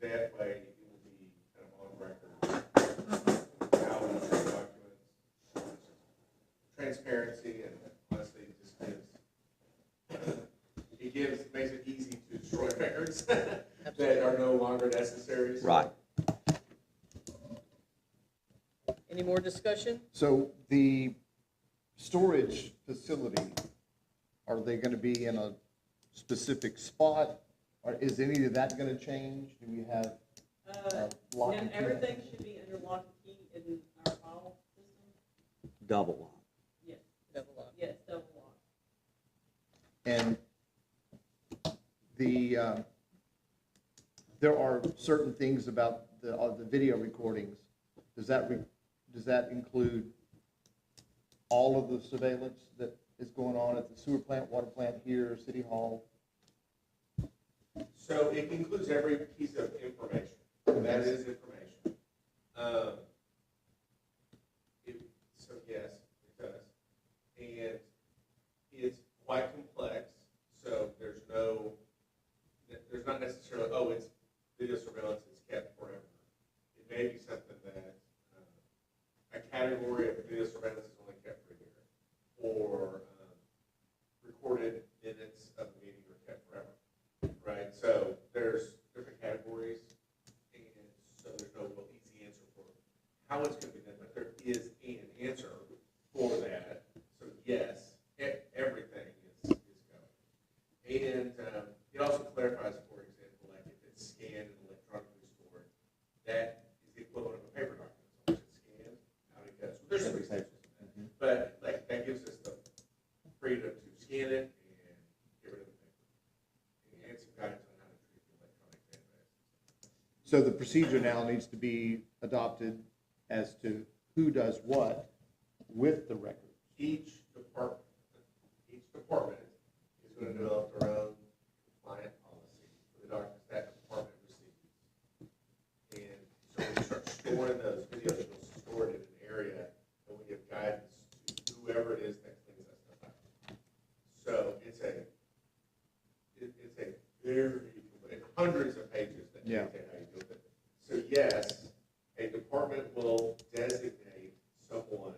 that way it will be kind of on record how we treat documents, transparency, and honestly, it just makes it easy to destroy records that are no longer necessary. So. Right. Any more discussion? So the storage facility, are they going to be in a specific spot? Or is any of that going to change? Do we have lock and key? Everything should be under lock and key in our file system. Double lock. Yes, Double lock. yes, double lock. And there are certain things about the video recordings. Does that include all of the surveillance that is going on at the sewer plant, water plant here, City Hall? So it includes every piece of information. That is information. So yes, it does. And it's quite complex. So there's not necessarily, oh, it's video surveillance, it's kept forever. It may be something that a category of video surveillance is only kept for a year, or recorded minutes of a meeting are kept forever. Right, so there's different categories, and so there's no real easy answer for how it's going to be done, but there is an answer for that. So yes, everything is going. And it also clarifies, for example, like if it's scanned and electronically stored, that is the equivalent of a paper document. So once it's scanned, out it goes. There's some exceptions to that, but like that gives us the freedom to scan it and get rid of the paper. And some guidance on how to treat the electronic database. So the procedure now needs to be adopted as to who does what with the record. Each department is going to develop their own client policy for the documents that department receives. And so when you start storing those videos, you'll store it in an area and we give guidance to whoever it is that cleans that stuff out. So it's a very, hundreds of pages that Yeah. dictate how you do it. So yes, a department will designate someone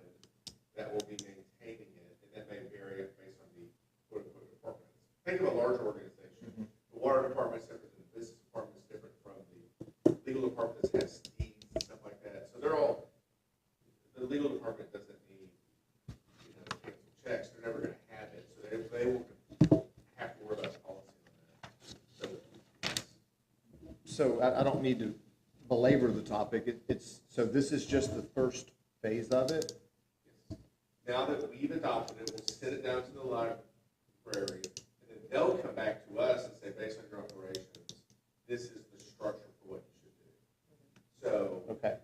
that will be maintaining it, and that may vary based on the quote-unquote department. Think of a larger organization. The water department is different than the business department is different from the legal department that has deeds and stuff like that. So they're all, the legal department doesn't need, cancel checks. They're never going to have it. So they will have to worry about policy on that. So I don't need to belabor the topic. So this is just the first phase of it? Now that we've adopted it, we'll send it down to the library, and then they'll come back to us and say, based on your operations, this is the structure for what you should do. So, Okay.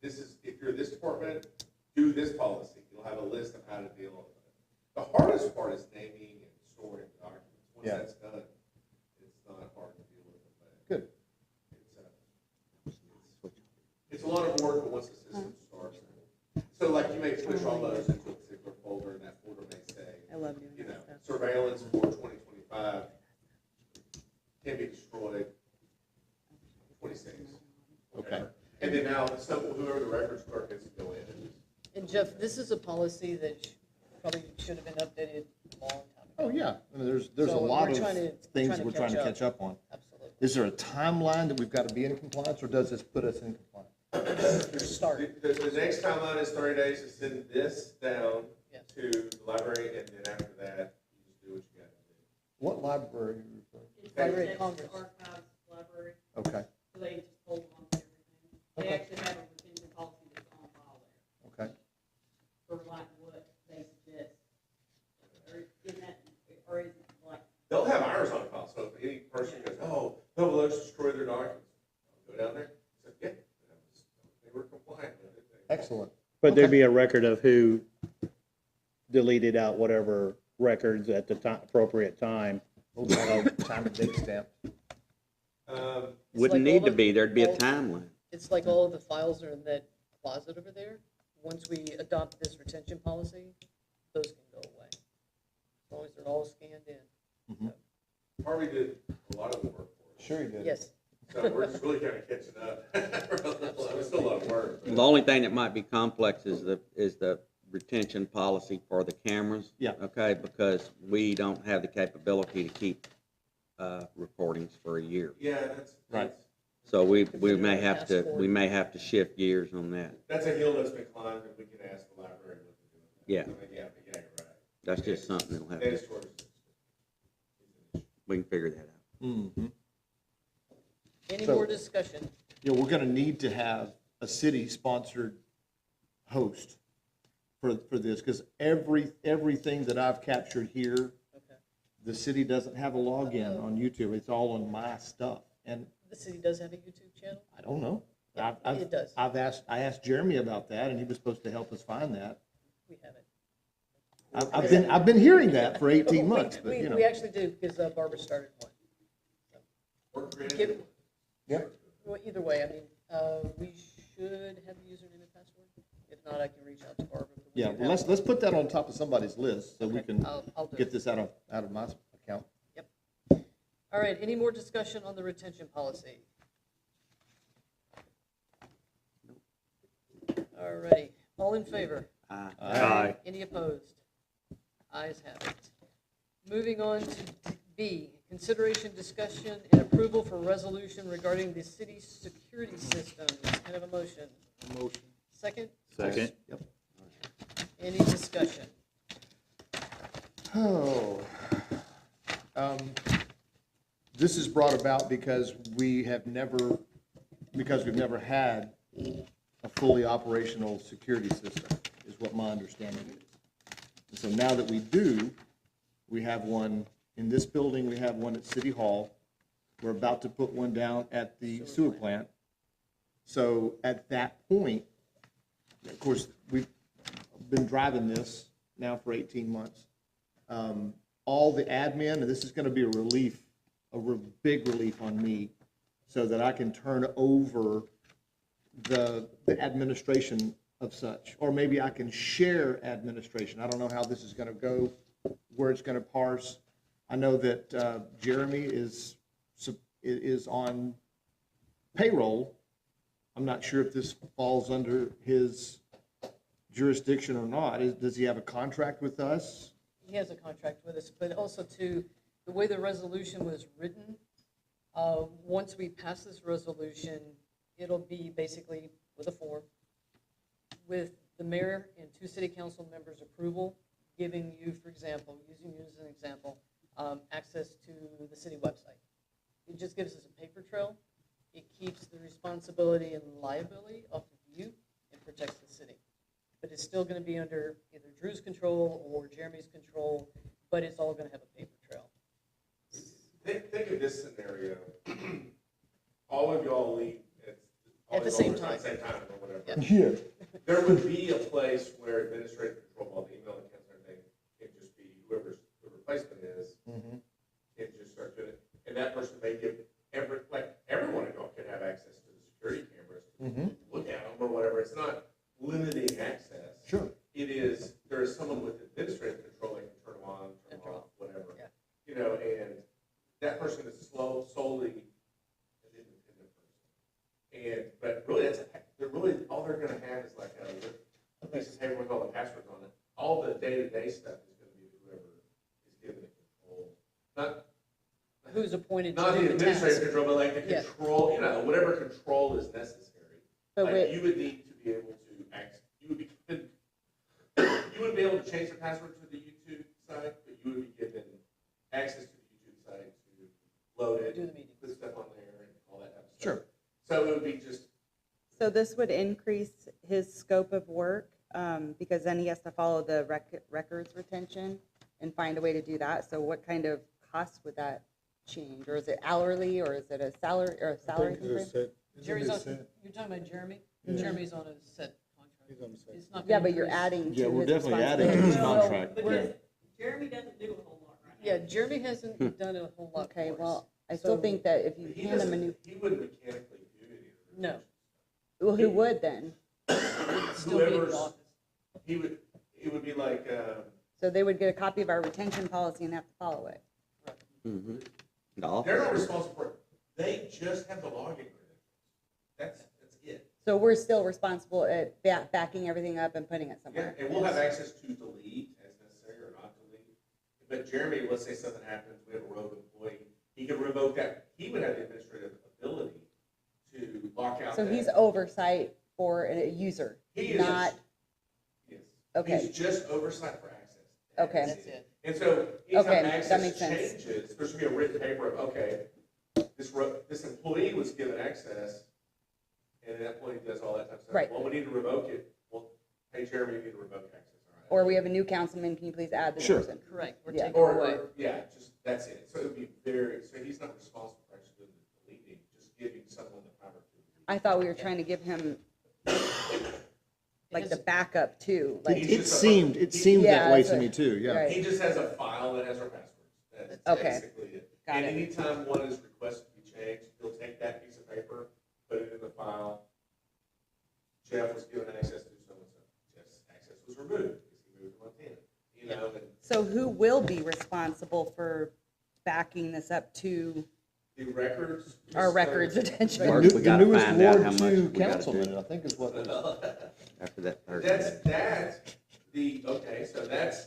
if you're this department, do this policy. You'll have a list of how to deal with it. The hardest part is naming and storing documents. Once Yeah. that's done, it's not hard to deal with it. But Good. it's a lot of work, but once the system starts. So like you may push all those into a particular folder, and that folder may say, I love doing that stuff. surveillance for 2025 can be destroyed 26. Okay. And then now, whoever the records clerk is to go in And Jeff, this is a policy that probably should have been updated a long time ago. Oh, yeah. I mean, there's So a lot we're of trying to- things trying to we're trying to catch catch up on. Absolutely. Is there a timeline that we've got to be in compliance, or does this put us in compliance? Start. The next timeline is 30 days to send this down Yes. to the library, and then after that, you just do what you got to do. What library are you referring It's Library of next Congress. Archives library, to? Okay, so they just hold on to everything. They Okay. actually have a retention policy that's on file there okay. for like what they suggest. Or in that, or is it like, They'll have ours on file, so if any person goes, oh, no, let's destroy their documents, I'll go down there, say, yeah, they were compliant with it. Excellent. But there'd Okay. be a record of who deleted out whatever records at the appropriate time. Time and date stamp. It's Wouldn't like need all to the- be, there'd be a all- timeline. It's like all of the files are in that closet over there. Once we adopt this retention policy, those can go away. As long as they're all scanned in. Harvey did a lot of the work for us. Sure you did. Yes. So we're just really kind of catching up. It's still a lot of work. The only thing that might be complex is the retention policy for the cameras. Yeah. Okay, because we don't have the capability to keep recordings for a year. Yeah, that's. Right. So we Consider may it have to, passport. we may have to shift gears on that. That's a hill that's been climbed, and we can ask the library what to do. with that. Yeah. I mean, yeah, you're right. That's just something that'll have, Data storage is- we can figure that out. Mm-hmm. Any So- more discussion? You know, we're gonna need to have a city-sponsored host for this, because everything that I've captured here, Okay. the city doesn't have a login on YouTube. It's all on my stuff, and The city does have a YouTube channel? I don't know. It does. I asked Jeremy about that, and he was supposed to help us find that. We have it. I've been hearing that for 18 months, but you know. We actually do, because Barbara started one. We're creative. Give- Yeah. Well, either way, I mean, we should have the username and password. If not, I can reach out to Barbara. but we Yeah, do well, have let's put that on top of somebody's list, so we Okay, can I'll do get it. this out of my account. All right, any more discussion on the retention policy? All righty, all in favor? Aye. Any opposed? Ayes have it. Moving on to B, consideration, discussion, and approval for resolution regarding the city's security systems. Kind of a motion. Motion. Second, Second. Yep. any discussion? Oh. This is brought about because we've never had a fully operational security system, is what my understanding is. And so now that we do, we have one in this building, we have one at City Hall. We're about to put one down at the sewer plant. So at that point, of course, we've been driving this now for 18 months. All the admin, and this is going to be a relief, big relief on me, so that I can turn over the administration of such, or maybe I can share administration. I don't know how this is going to go, where it's going to parse. I know that Jeremy is on payroll. I'm not sure if this falls under his jurisdiction or not. Does he have a contract with us? He has a contract with us, but also too, the way the resolution was written, once we pass this resolution, it'll be basically with a form, with the mayor and 2 city council members' approval, giving you, for example, using you as an example, access to the city website. It just gives us a paper trail. It keeps the responsibility and liability off of you and protects the city. But it's still going to be under either Drew's control or Jeremy's control, but it's all going to have a paper trail. Think of this scenario. All of y'all leave At the same time. At the same time or whatever. Yeah. Yeah. There would be a place where administrative control of all the email accounts and everything can just be whoever's the replacement is, Mhm. can just start doing it. And that person may give everyone of y'all can have access to the security cameras, Mhm. look at them or whatever. It's not limiting access. Sure. It is, there is someone with administrative control that can turn them on, turn them off, whatever. Yeah. You know, and that person is solely an independent person. But really, all they're gonna have is like a piece of paper with all the passwords on it. All the day-to-day stuff is gonna be whoever is given the control. Who's appointed to Not the do the administrative task? control, but like the Yeah. control, whatever control is necessary. But Like, wait, you would need to be able to you would be able to change the password to the YouTube site, but you would be given access to the YouTube site to load it, Do the meeting. put stuff on there and all that type of stuff. Sure. So it would be just, so this would increase his scope of work, because then he has to follow the records retention and find a way to do that. So what kind of cost would that change? Or is it hourly, or is it a salary, or a salary? Jerry's on, you're talking about Jeremy? Jeremy's on a set contract. It's not Yeah, gonna but you're increase. adding Yeah, to we're his definitely adding to his responsibility. contract. Because Jeremy doesn't do a whole lot right now. Yeah, Jeremy hasn't done a whole lot Okay, for us. well, I still So- think that if you he hand him a doesn't, new, he wouldn't mechanically do any of it. No. well, who would then? It'd still be in the Whoever's- office. It would be like, So they would get a copy of our retention policy and have to follow it. Mhm. The they're office. not responsible for it. They just have the login credentials. That's it. So we're still responsible at backing everything up and putting it Yeah, somewhere. and we'll have access to delete as necessary or not delete. But Jeremy, let's say something happens, we have a rogue employee, he can revoke that. He would have the administrative ability to lock out. So that. he's oversight for a user, He is not, Yes. okay. He's just oversight for access. Okay. That's it. And so Okay, anytime that access makes sense. changes, there's gonna be a written paper of, okay, this employee was given access, and that employee does all that type of stuff. Right. Well, we need to revoke it. Well, hey, Jeremy, you need to revoke access, all right? or we have a new councilman, can you please add this Sure. person? Correct, we're Yeah. taking away. Yeah, just, that's it. So it would be so he's not responsible for actually doing the deleting, just giving someone the power to. I thought we were trying to give him like the His- backup too, like, It seemed Yeah, that way that's to what- me too, yeah. right. He just has a file that has our passwords. That's Okay. basically it. Got And it. anytime one is requested to be changed, he'll take that piece of paper, put it in the file. Jeff was given access to so-and-so. Jeff's access was removed because he moved to Montana, you know, and So who will be responsible for backing this up to the records. our records attention? First, we The gotta newest find out Ward how much 2 we gotta councilman, do I think is what, after that third. That's okay, so that's,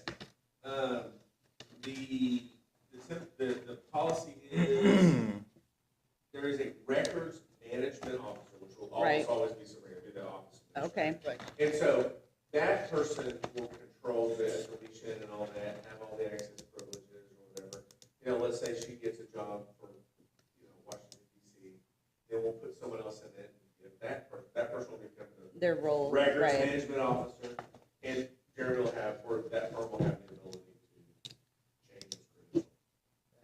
the policy is, there is a records management officer, which will Right. always be Sabrina, be the office. Okay, Right, And so that person will control the deletion and all that, have all the access privileges or whatever. You know, let's say she gets a job for, Washington DC, then we'll put someone else in it. If that person will become the their role, records right, management officer, and Jeremy will have, or that firm will have the ability to change his credentials.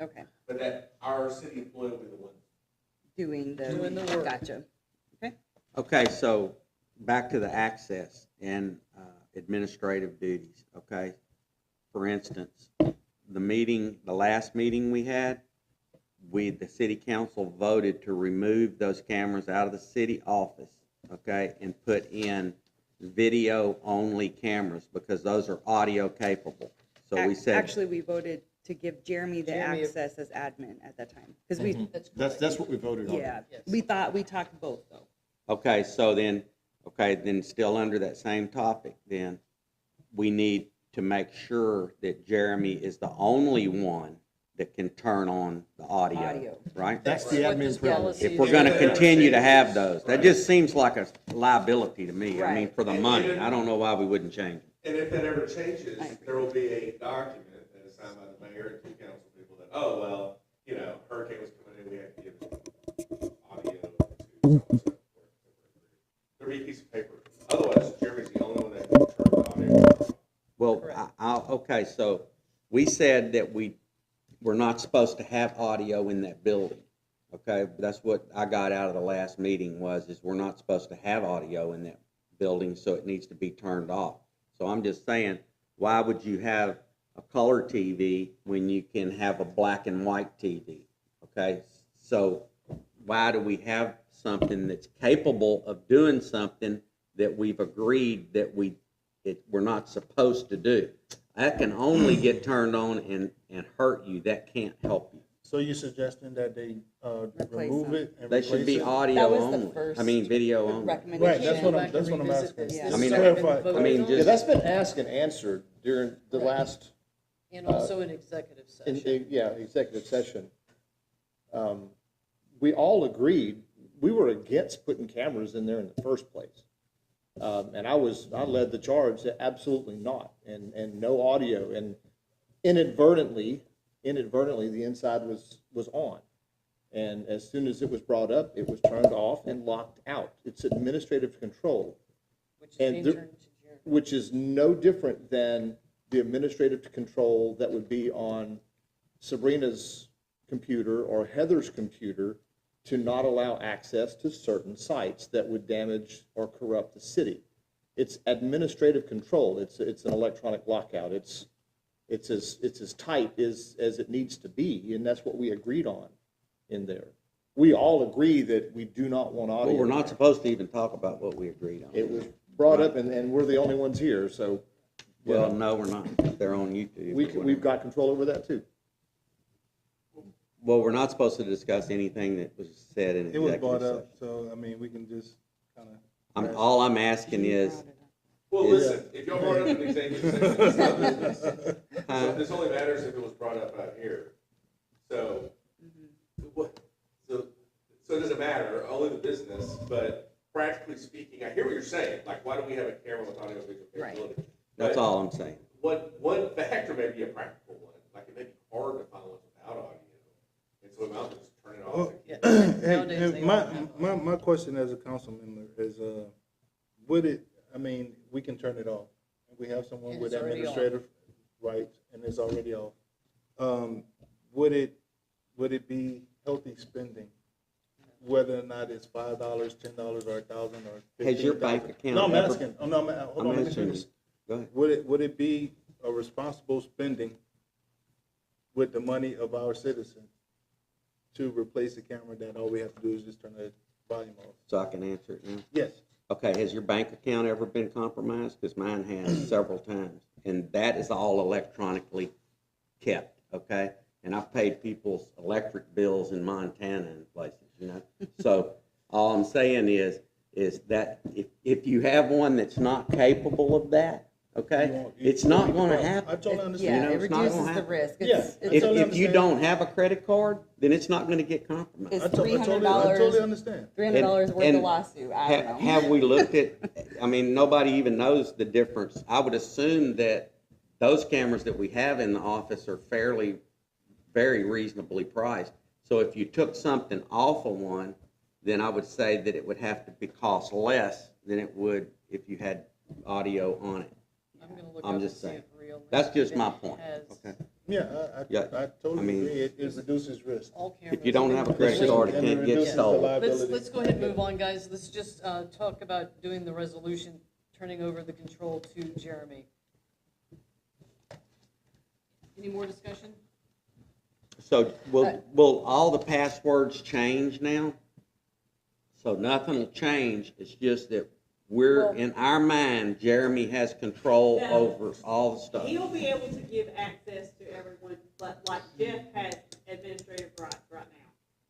okay, But that our city employee will be the one. doing Doing the work. Gotcha, Okay, so back to the access and administrative duties, okay? For instance, the last meeting we had, the city council voted to remove those cameras out of the city office, okay? And put in video-only cameras because those are audio capable. So we said, Actually, we voted to give Jeremy the Jeremy- access as admin at that time, because we, that's correct. that's what we voted on. yeah, Yes. we talked both though. okay, so then, then still under that same topic, then we need to make sure that Jeremy is the only one that can turn on the audio, Audio. right? That's the What admin this privilege. policy If we're is- gonna continue to have those, that just seems like a liability to me. I mean, Right. for the money, I don't know why we wouldn't change it. And if that ever changes, I agree. there will be a document that is signed by the mayor and two council people that, oh, well, hurricane was coming in, we had to give audio to so-and-so. There'll be a piece of paper. Otherwise, Jeremy's the only one that can turn the audio off. Well, Correct. okay, so we said that we're not supposed to have audio in that building, okay? That's what I got out of the last meeting is we're not supposed to have audio in that building, so it needs to be turned off. So I'm just saying, why would you have a color TV when you can have a black and white TV, okay? So why do we have something that's capable of doing something that we've agreed that we're not supposed to do? That can only get turned on and hurt you. That can't help you. So you're suggesting that they Replace remove them. it and They replace should be it? audio That was the only. first I mean, video only. recommendation. Right, that's what Go I'm- back and that's what I'm revisit asking. this. Yeah. This I mean, has already been clarify. voted I mean, on, just- Yeah, that's been asked and answered during the Right. last, And also in executive session. executive session. We all agreed, we were against putting cameras in there in the first place. And I led the charge that absolutely not, and no audio, and inadvertently, the inside was on. And as soon as it was brought up, it was turned off and locked out. It's administrative control, Which is and being there- turned to Jeremy. which is no different than the administrative control that would be on Sabrina's computer or Heather's computer to not allow access to certain sites that would damage or corrupt the city. It's administrative control. It's an electronic lockout. It's as tight as it needs to be, and that's what we agreed on in there. We all agree that we do not want audio. Well, we're in not there. supposed to even talk about what we agreed on. It was brought up, and we're the only ones here, so. you Well, know, no, we're not. They're on YouTube. or we've whatever. got control over that too. Well, we're not supposed to discuss anything that was said in It was executive brought session. up, so, I mean, we can just kind of. All I'm asking is, Well, Yeah. listen, if y'all brought it up in executive session, it's not business. So Huh? this only matters if it was brought up out here. So, what, so it doesn't matter, only the business, but practically speaking, I hear what you're saying, like, why do we have a camera with audio visual Right. capability? that's But all I'm saying. one factor may be a practical one, like it may be hard to find one without audio. And so we might as well just turn it off. Well, Yeah. Hey, Nowadays, hey, they all have my question as a council member is, would it, I mean, we can turn it off. We have someone And with it's already off. administrative rights, and it's already off. Would it be healthy spending? Whether or not it's $5, $10, or $1,000, or $15,000? Has your bank account No, I'm ever- asking, hold on, let me answering finish. you. Go ahead. Would it be a responsible spending with the money of our citizens to replace the camera that all we have to do is just turn the volume off? So I can answer it now. Yes. Okay, has your bank account ever been compromised? Because mine has several times. And that is all electronically kept, okay? And I've paid people's electric bills in Montana and places, you know? So all I'm saying is that if you have one that's not capable of that, okay, it's not gonna I happen. totally Yeah, understand. it it's not gonna reduces the happen. risk. Yeah. It's I If, totally if you understand. don't have a credit card, then it's not gonna get compromised. It's I totally $300 understand. $300 worth And of lawsuit, I don't know. Have we looked at, I mean, nobody even knows the difference. I would assume that those cameras that we have in the office are very reasonably priced. So if you took something off of one, then I would say that it would have to be cost less than it would if you had audio on it. I'm gonna look I'm up and just see saying. if real. That's just my Estate point, has okay? Yeah, Yeah, I totally I mean- agree. It reduces risk. All cameras. If you don't have a credit Let's- card, it And it can't get reduces the sold. liability. Let's go ahead and move on, guys. Let's just talk about doing the resolution, turning over the control to Jeremy. Any more discussion? So will all the passwords change now? So nothing will change, it's just that Well- in our mind, Jeremy has control No. over all the stuff. He'll be able to give access to everyone, but like Jeff has administrative rights right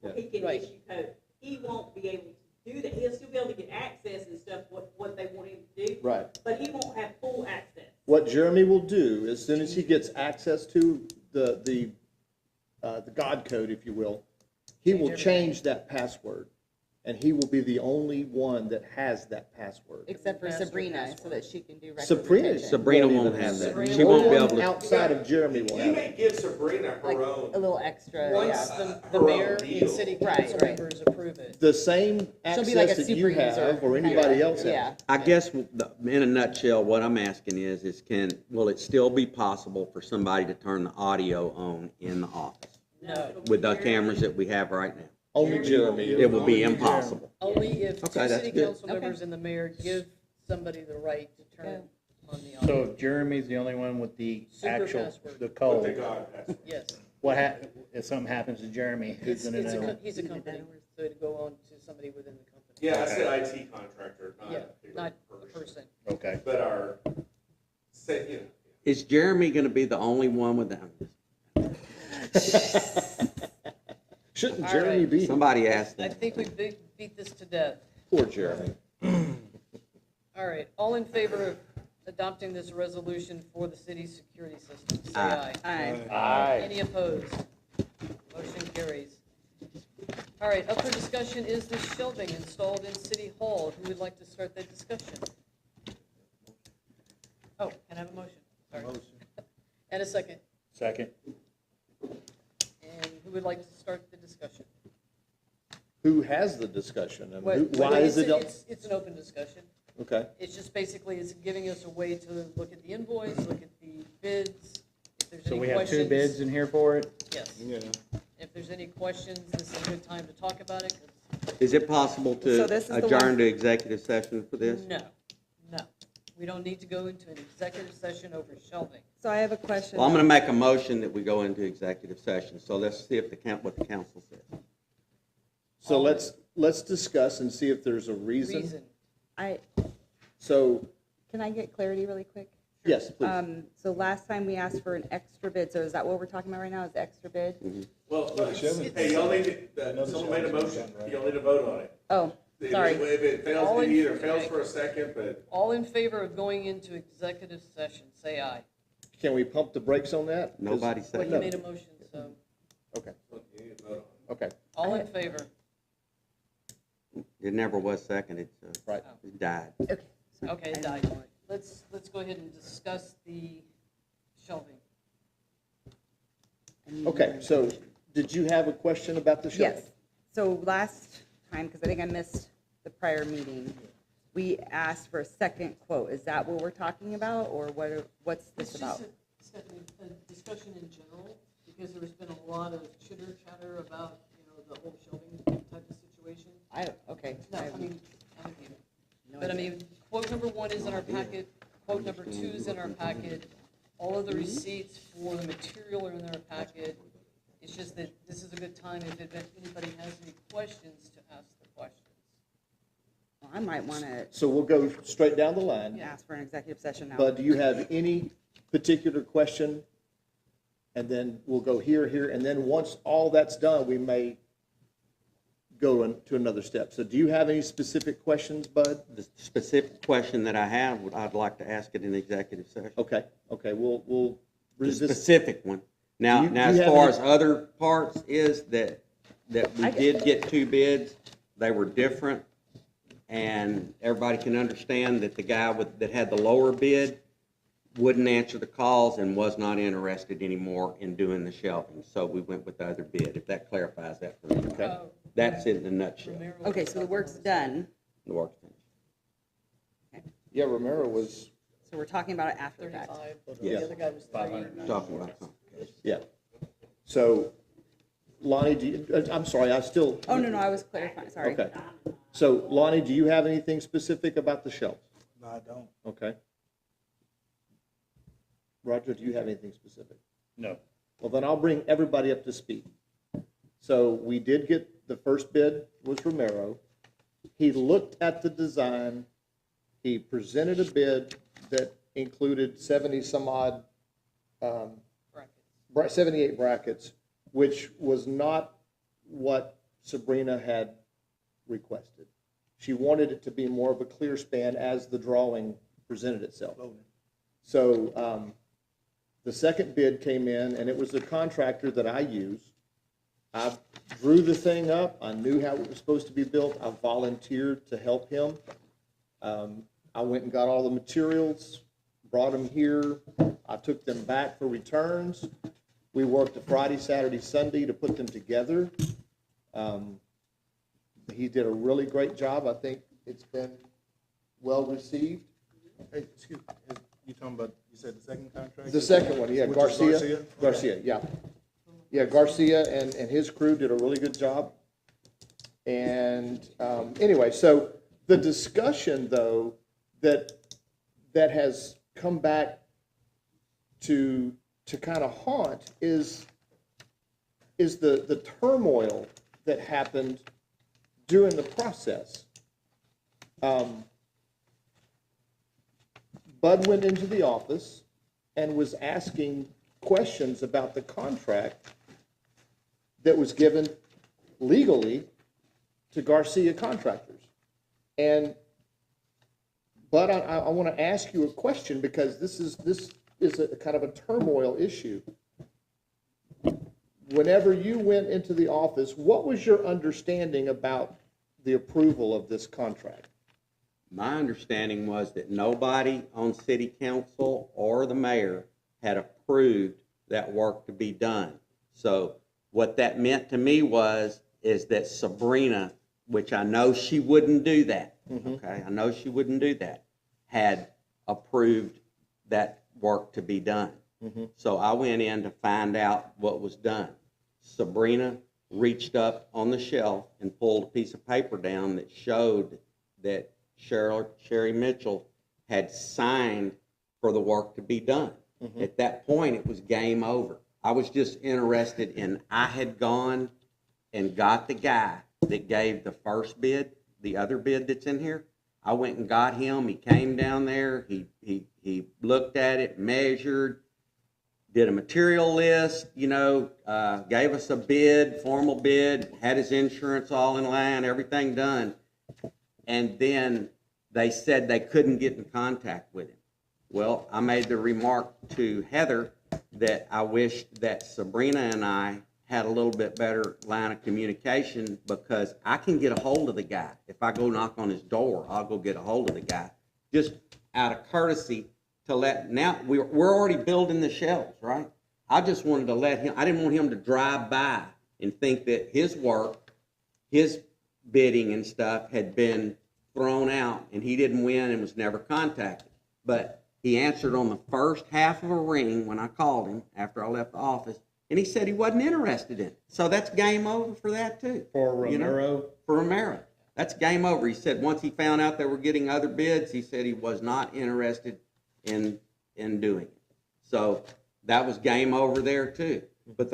now. Yeah. He can Right. issue code. He won't be able to do that. He'll still be able to get access and stuff, what they want him to do, Right. but he won't have full access. What Jeremy will do, as soon as he gets access to the God code, if you will, he will change that password. And he will be the only one that has that password. Except for Master Sabrina, password. so that she can do record Sabrina, retention. Sabrina Won't won't even have have that. Sabrina She won't. won't be No able one to. outside of Jeremy will You have may it. give Sabrina Like her a own. little extra, Once yeah. the her own mayor deal. and city council Right. members approve it. The same She'll access be like a that you super have, user. or anybody else has. Yeah. I guess, in a nutshell, what I'm asking is will it still be possible for somebody to turn the audio on in the office No. with the cameras that we have right now? Only Jeremy. It will be impossible. Only if two Okay, that's city good. council members and the mayor give somebody the right to turn it on the So audio. Jeremy's the only one with the Super actual, password. the What they code. got, that's- Yes. If something happens to Jeremy, who's It's gonna a know? co- He's a company, so it'd go on to somebody within the company. Yeah, I said IT contractor, not Yeah, a particular not a person. Okay. But our, say, you know. Is Jeremy gonna be the only one with them? Shouldn't All Jeremy right. be? Somebody asked I that. think we beat this to death. Poor Jeremy. All right, all in favor of adopting this resolution for the city's security system, say Aye. aye. Aye. Any opposed? Motion carries. All right, up for discussion is the shelving installed in City Hall. Who would like to start that discussion? Oh, can I have a motion? Sorry. And a second. Second. And who would like to start the discussion? Who has the discussion, and Wait, who, why is it? It's an open discussion. Okay, It's just basically, it's giving us a way to look at the invoice, look at the bids. If there's So any we have two questions. bids in here for it? Yes. Yeah. If there's any questions, this is a good time to talk about it. 'Cause Is it possible So to this is the adjourn one- to executive session for this? No. We don't need to go into an executive session over shelving. So I have a question. Well, I'm gonna make a motion that we go into executive session, so let's see if what the council says. so let's discuss and see if there's a reason. Reason. I, So, can I get clarity really quick? Yes, please. So last time we asked for an extra bid, so is that what we're talking about right now, is the extra bid? Well, Well, the shelving- hey, y'all need to, Another someone made a shelving's motion, done, right? y'all need to vote on it. Oh, If sorry. it fails, All it in- either fails for a second, but All in favor of going into executive session, say aye. Can we pump the brakes on that? 'Cause- Nobody Well, said you no. made a motion, so, Okay, you need to vote on okay, all in favor? It never was seconded, so right. it died. Okay. sorry. Okay, I it didn't died. know it. Let's go ahead and discuss the shelving. I need Okay, more so information. did you have a question about the shelving? Yes. So last time, because I think I missed the prior meeting, we asked for a second quote. Is that what we're talking about, or what's this It's about? just Stephanie, a discussion in general, because there's been a lot of chitter chatter about, the whole shelving type of situation. Okay. No, I I have mean, I have you. no But I idea. mean, quote number one is in our packet, quote number two is in our packet. All of the receipts for the material are in our packet. It's just that this is a good time if anybody has any questions to ask the questions. Well, I might want to So we'll go straight down the line. ask for an executive session now. But do you have any particular question? And then we'll go here, and then once all that's done, we may go to another step. So do you have any specific questions, Bud? The specific question that I have, I'd like to ask it in executive session. Okay, we'll The resist. specific one. Now, Do you as have far any- as other parts is that we I did get two bids. They were different. And everybody can understand that the guy that had the lower bid wouldn't answer the calls and was not interested anymore in doing the shelving. So we went with the other bid, if that clarifies that for me. Okay. That's it in a nutshell. Romero- Okay, so the work's done, The work's finished. Yeah, Romero was, so we're talking about it after the fact. 35. Yeah. The other guy was 30. Talking about something. yeah. So Lonnie, I'm sorry, I still. Oh, no, I was clarifying, sorry. Okay. So Lonnie, do you have anything specific about the shelves? No, I don't. Okay. Roger, do you have anything specific? No. Well, then I'll bring everybody up to speed. So we did get, the first bid was Romero. He looked at the design. He presented a bid that included 70 some odd, Brackets. 78 brackets, which was not what Sabrina had requested. She wanted it to be more of a clear span as the drawing presented itself. So the second bid came in, and it was a contractor that I use. I drew the thing up. I knew how it was supposed to be built. I volunteered to help him. I went and got all the materials, brought them here. I took them back for returns. We worked a Friday, Saturday, Sunday to put them together. He did a really great job. I think it's been well received. Hey, excuse me, you talking about, you said the second contract? The second one, yeah, Which is Garcia. Okay. Garcia, yeah. Yeah, Garcia and his crew did a really good job. And anyway, so the discussion, though, that has come back to kind of haunt is the turmoil that happened during the process. Bud went into the office and was asking questions about the contract that was given legally to Garcia Contractors. And, Bud, I want to ask you a question because this is a kind of a turmoil issue. Whenever you went into the office, what was your understanding about the approval of this contract? My understanding was that nobody on city council or the mayor had approved that work to be done. So what that meant to me is that Sabrina, which I know she wouldn't do that, okay? I know she wouldn't do that, had approved that work to be done. So I went in to find out what was done. Sabrina reached up on the shelf and pulled a piece of paper down that showed that Sherry Mitchell had signed for the work to be done. At that point, it was game over. I was just interested in, I had gone and got the guy that gave the first bid, the other bid that's in here. I went and got him. He came down there. He looked at it, measured, did a material list, gave us a bid, formal bid, had his insurance all in line, everything done. And then they said they couldn't get in contact with him. Well, I made the remark to Heather that I wish that Sabrina and I had a little bit better line of communication, because I can get a hold of the guy. If I go knock on his door, I'll go get a hold of the guy, just out of courtesy to let, now, we're already building the shelves, right? I just wanted to let him, I didn't want him to drive by and think that his work, his bidding and stuff had been thrown out and he didn't win and was never contacted. But he answered on the first half of a ring when I called him after I left the office, and he said he wasn't interested in it. So that's game over for that too. For Romero? For Romero. That's game over. He said once he found out they were getting other bids, he said he was not interested in doing it. So that was game over there too. But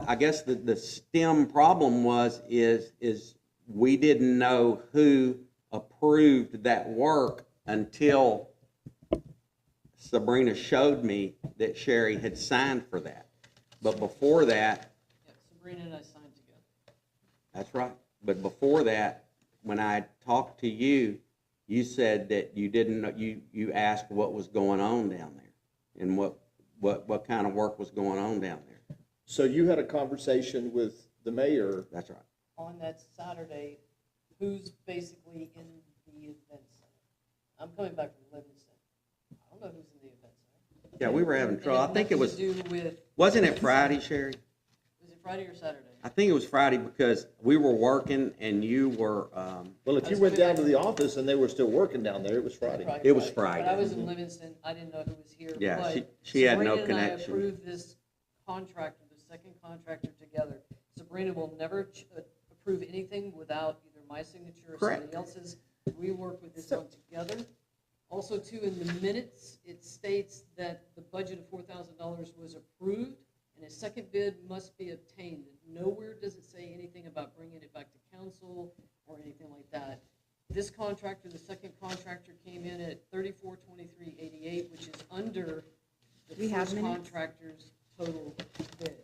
I guess the stem problem is we didn't know who approved that work until Sabrina showed me that Sherry had signed for that. But before that, Yeah, Sabrina and I signed together. that's right. But before that, when I talked to you, you said that you didn't know, you asked what was going on down there and what kind of work was going on down there. So you had a conversation with the mayor. That's right. On that Saturday, who's basically in the event center? I'm coming back from Livingston. I don't know who's in the event center. Yeah, we were having trouble. I think it was, nothing to do with, wasn't it Friday, Sherry? was it Friday or Saturday? I think it was Friday because we were working and you were, Well, if you went down to the office and they were still working down there, it was Friday. Probably It was Friday. But I was in Livingston, I didn't know who was here. Yeah, but she had no Sabrina and I connection. approved this contractor, the second contractor together. Sabrina will never approve anything without either my signature or Correct. somebody else's. We work with this one together. Also, too, in the minutes, it states that the budget of $4,000 was approved, and a second bid must be obtained. Nowhere does it say anything about bringing it back to council or anything like that. This contractor, the second contractor, came in at $34,2388, which is under the We have first minutes? contractor's total bid.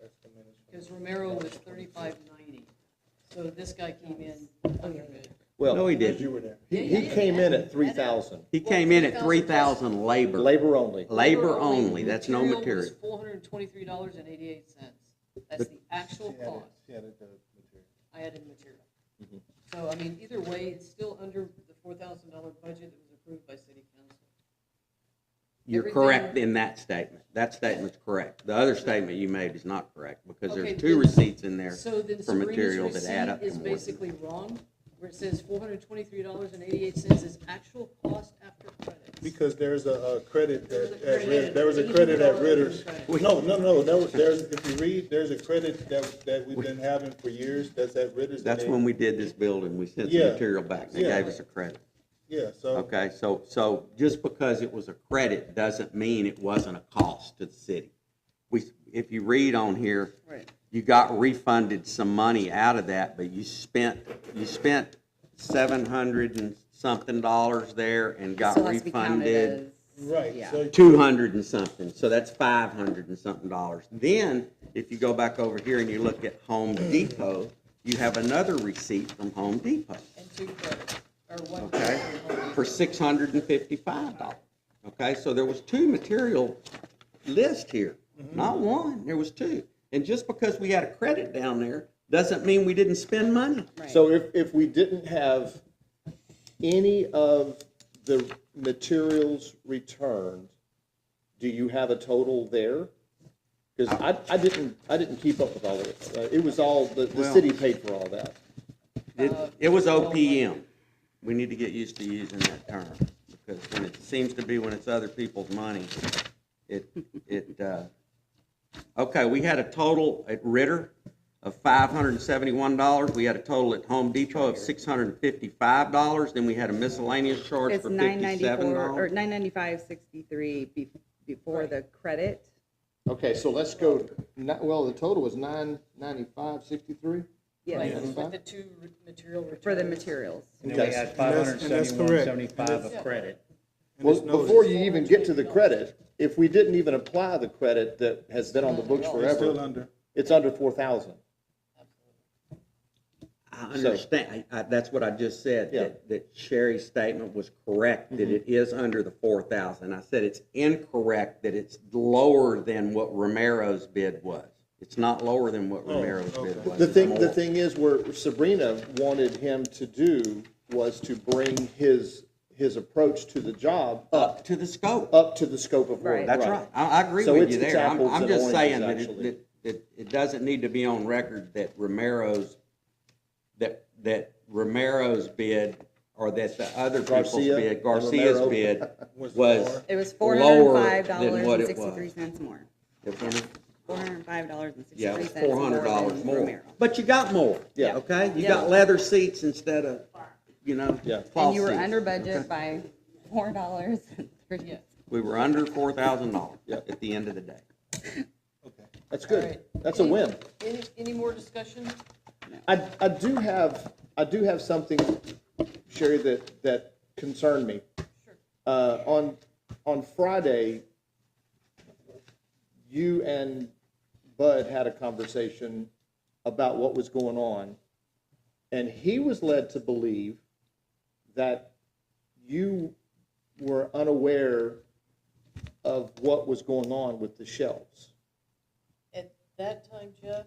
That's the minutes. Because Romero was $35,90. So this guy came in under bid. no, Well, he You didn't. were there. he came in at 3,000, He came in at 3,000 labor. labor only. Labor only, that's no material. Was $423.88. That's the actual She had it- cost. she had it, the material. I added material. Mhm. So, I mean, either way, it's still under the $4,000 budget that was approved by city council. You're Everything- correct in that statement. That statement's correct. The other statement you made is not correct because Okay, there's two then- receipts in there. So then for Sabrina's material that add up receipt to is more. basically wrong, where it says $423.88 is actual cost after credits. Because there's a credit There was a at credit. Ritter's. There was a credit at $82 Ritter's. credit. No, there's, if you read, there's a credit that we've been having for years that's at Ritter's. That's when we did this building. We sent the Yeah. material back. They Yeah. gave us a credit. Yeah, so, Okay, so just because it was a credit doesn't mean it wasn't a cost to the city. If you read on here, Right. you got refunded some money out of that, but you spent $700 and something there and got Still has to be counted refunded as- right, Yeah. so, 200 and something, so that's 500 and something dollars. Then, if you go back over here and you look at Home Depot, you have another receipt from Home Depot, And two credits, or one okay, credit. for $655. Okay, so there was two material lists here, not one, there was two. And just because we had a credit down there, doesn't mean we didn't spend money. Right. So if we didn't have any of the materials returned, do you have a total there? Because I didn't keep up with all of it. It was all, the Well- city paid for all that. It was OPM. We need to get used to using that term, because when it seems to be when it's other people's money, okay, we had a total at Ritter of $571. We had a total at Home Depot of $655. Then we had a miscellaneous charge It's for $994, or $57. $995.63 before the credit. Okay, so let's go, well, the total was $995.63? Yeah, Right, with the two material returns. for the materials. And then we Okay. had And that's correct. 571.75 of Yeah. credit. And Well, it's noted. before you even get to the credit, if we didn't even apply the credit that has been on the books It's still forever, under. it's under 4,000. I understand, that's what I just said, Yeah. that Sherry's statement was correct, that it is under the 4,000. I said it's incorrect that it's lower than what Romero's bid was. It's not lower than what Romero's bid okay. was. The It's thing, more. the thing is, where Sabrina wanted him to do was to bring his approach to the job Up to the scope. up to the scope of work. Right. That's right. I agree So with it's- you it's there. apples I'm and just oranges, saying that actually. that it doesn't need to be on record that Romero's bid, or that the other people's Garcia bid, and Garcia's Romero. bid Was was lower. It was lower than what it $405.63 more. It was- $405.63 Yeah, more $400 than more. Romero. But you got more. Yeah. Okay? You Yeah. got leather seats instead of, Yeah. cloth And you were seats. under budget by $4. Yeah. We were under $4,000 Yeah. at the end of the day. That's All good. right. That's a win. Any more discussion? I do have something, Sherry, that concerned me. Sure. On Friday, you and Bud had a conversation about what was going on, and he was led to believe that you were unaware of what was going on with the shelves. At that time, Jeff,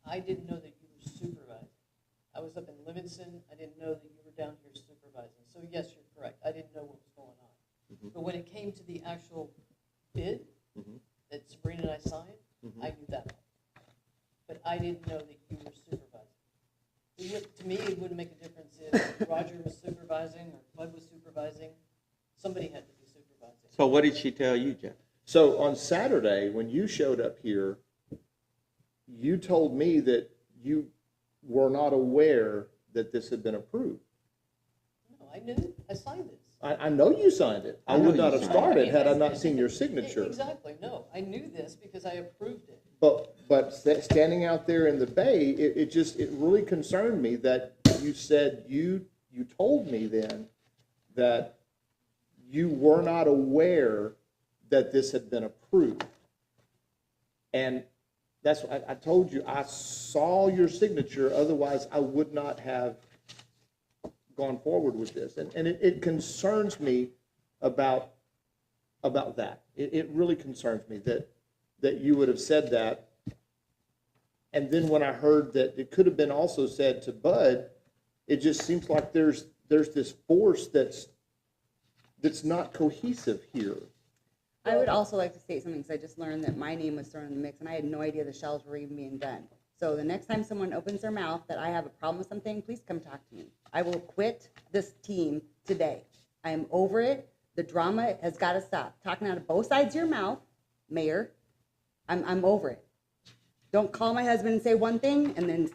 I didn't know that you were supervising. I was up in Livingston, I didn't know that you were down here supervising. So yes, you're correct, I didn't know what was going on. But when it came to the actual bid that Sabrina and I signed, I knew that. But I didn't know that you were supervising. To me, it wouldn't make a difference if Roger was supervising or Bud was supervising. Somebody had to be supervising. So what did she tell you, Jeff? So on Saturday, when you showed up here, you told me that you were not aware that this had been approved. No, I knew, I signed this. I know you signed it. I I know would you not have signed started it. had I not seen your signature. Exactly, no, I knew this because I approved it. But standing out there in the bay, it really concerned me that you said, you told me then that you were not aware that this had been approved. And that's what I told you, I saw your signature, otherwise I would not have gone forward with this. And it concerns me about that. It really concerns me that you would have said that. And then when I heard that it could have been also said to Bud, it just seems like there's this force that's not cohesive here. I would also like to state something, because I just learned that my name was thrown in the mix, and I had no idea the shelves were even being done. So the next time someone opens their mouth that I have a problem with something, please come talk to me. I will quit this team today. I am over it. The drama has got to stop. Talking out of both sides of your mouth, Mayor, I'm over it. Don't call my husband and say one thing, and then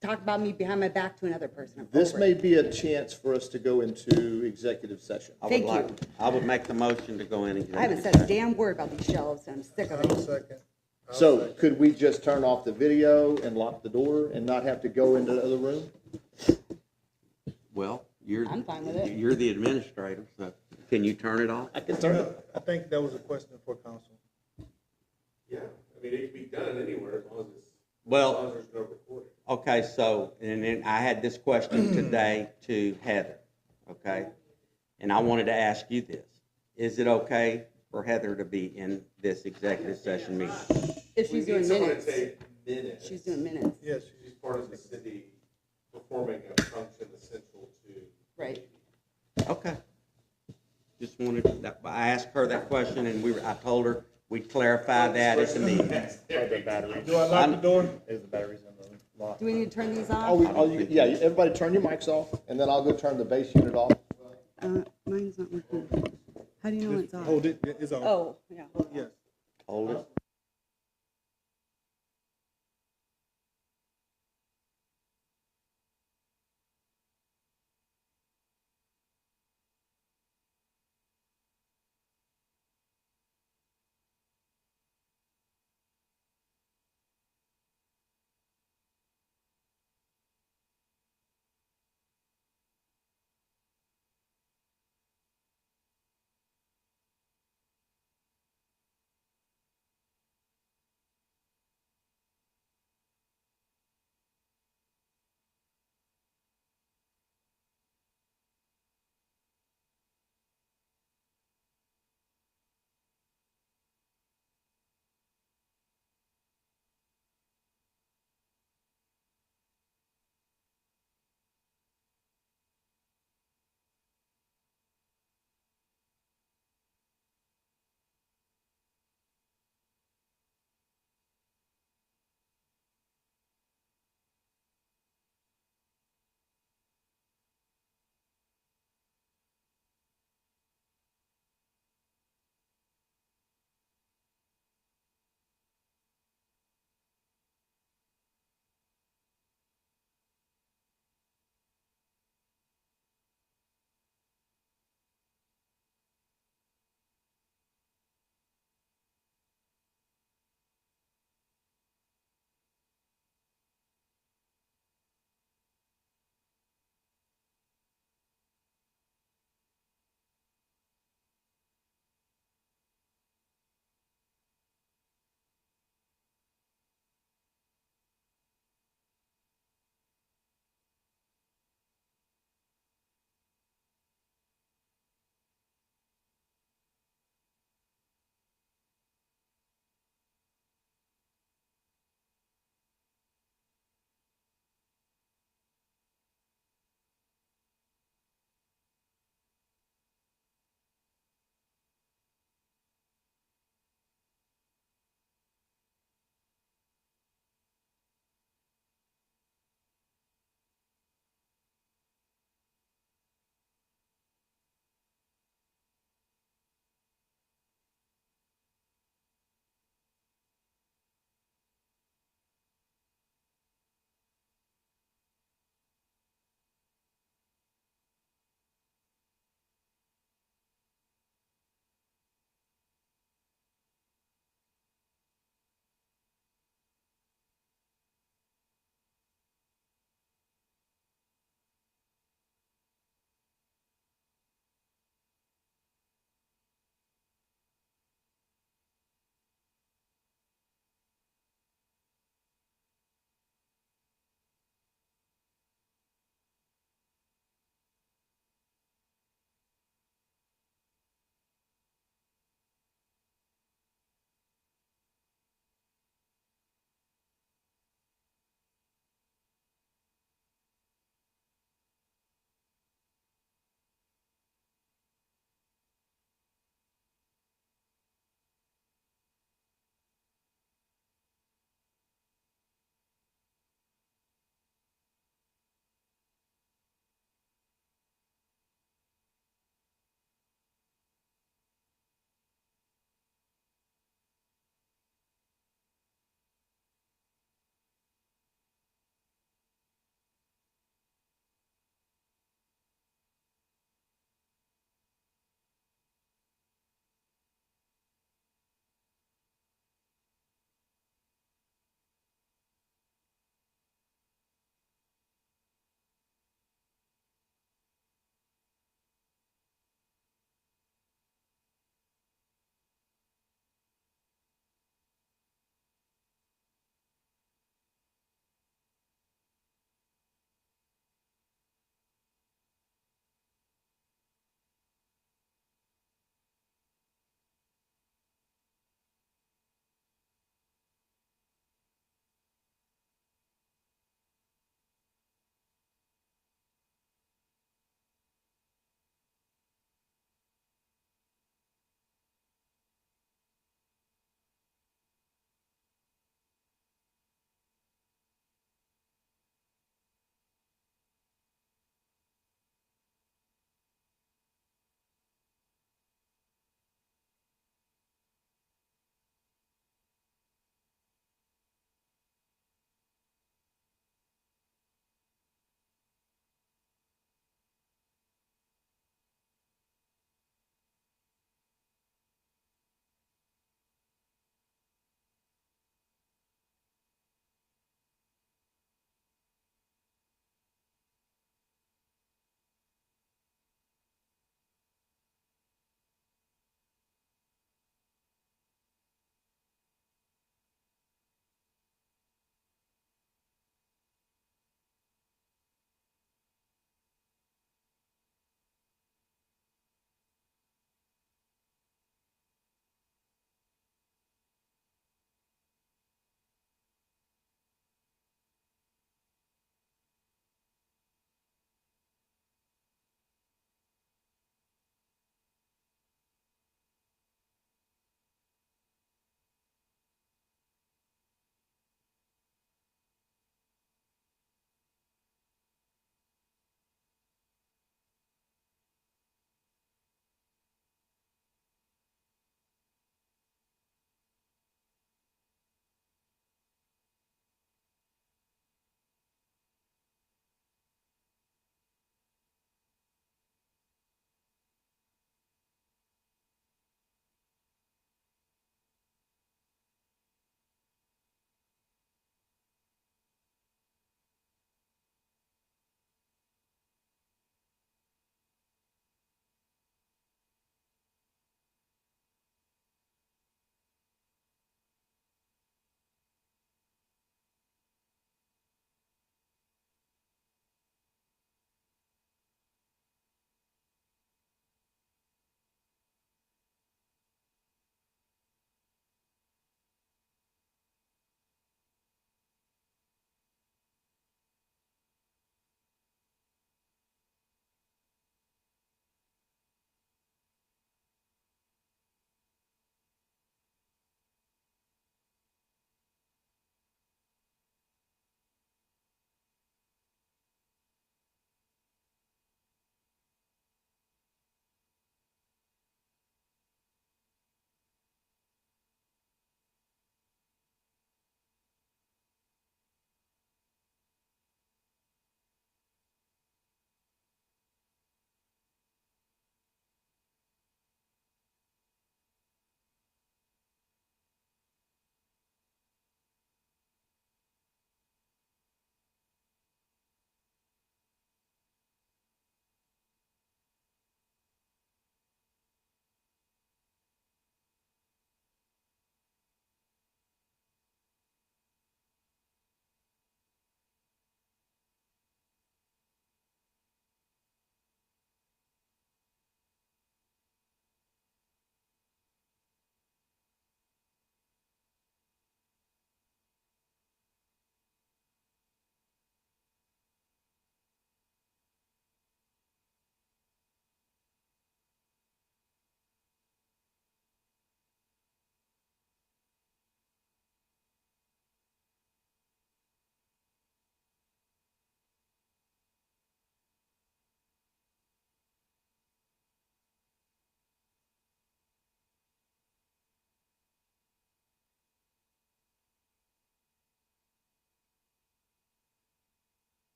talk about me behind my back to another person. I'm This over may it. be a chance for us to go into executive session. Thank you. I would make the motion to go in and. I haven't said a damn word about these shelves, and I'm sick of I'll it. second. So could we just turn off the video and lock the door and not have to go into the other room? Well, I'm fine with it. you're the administrator, so can you turn it off? I can turn it. I think that was a question for council. Yeah, I mean, it can be done anywhere as long as it's, Well- as long as there's no recording. Okay, so, and then I had this question today to Heather, okay? And I wanted to ask you this. Is it okay for Heather to be in this executive session meeting? If We she's need doing someone to minutes. take minutes. She's doing minutes. Yes, She's part of the city performing a function essential to. Right. Okay. Just wanted, I asked her that question and I told her we'd clarify that at the meeting. The battery, do I lock the door? is the batteries in the lock? Do we need to turn these Oh, off? yeah, everybody turn your mics off, and then I'll go turn the base unit off. Mine's not working. How do you know it's off? Hold it, it's on. Oh, yeah. Yes. Hold it.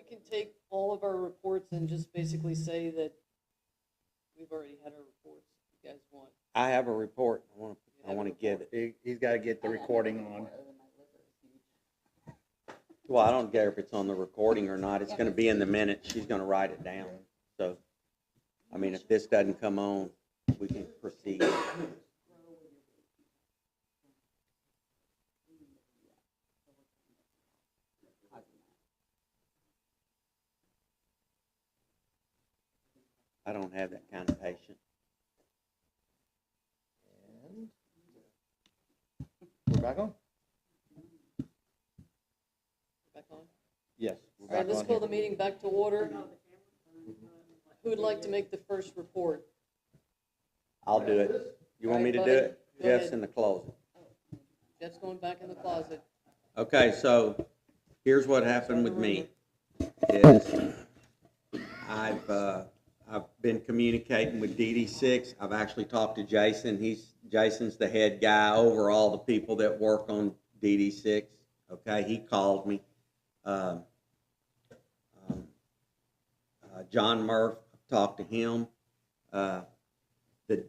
can take all of our reports and just basically say that we've already had our reports, if you guys want. I have a report. I want to give it. He's gotta get the recording on. Well, I don't care if it's on the recording or not. It's gonna be in the minutes. She's gonna write it down. So, I mean, if this doesn't come on, we can proceed. I don't have that kind of patience. And we're back on? Back on? Yes. we're All right, back let's on call here. the meeting back to order. Who would like to make the first report? I'll do it. You want me to do it? Go Jeff's ahead. in the closet. Jeff's going back in the closet. Okay, so here's what happened with me. Is I've been communicating with DD6. I've actually talked to Jason. Jason's the head guy over all the people that work on DD6. Okay, he called me. John Murph, talked to him. The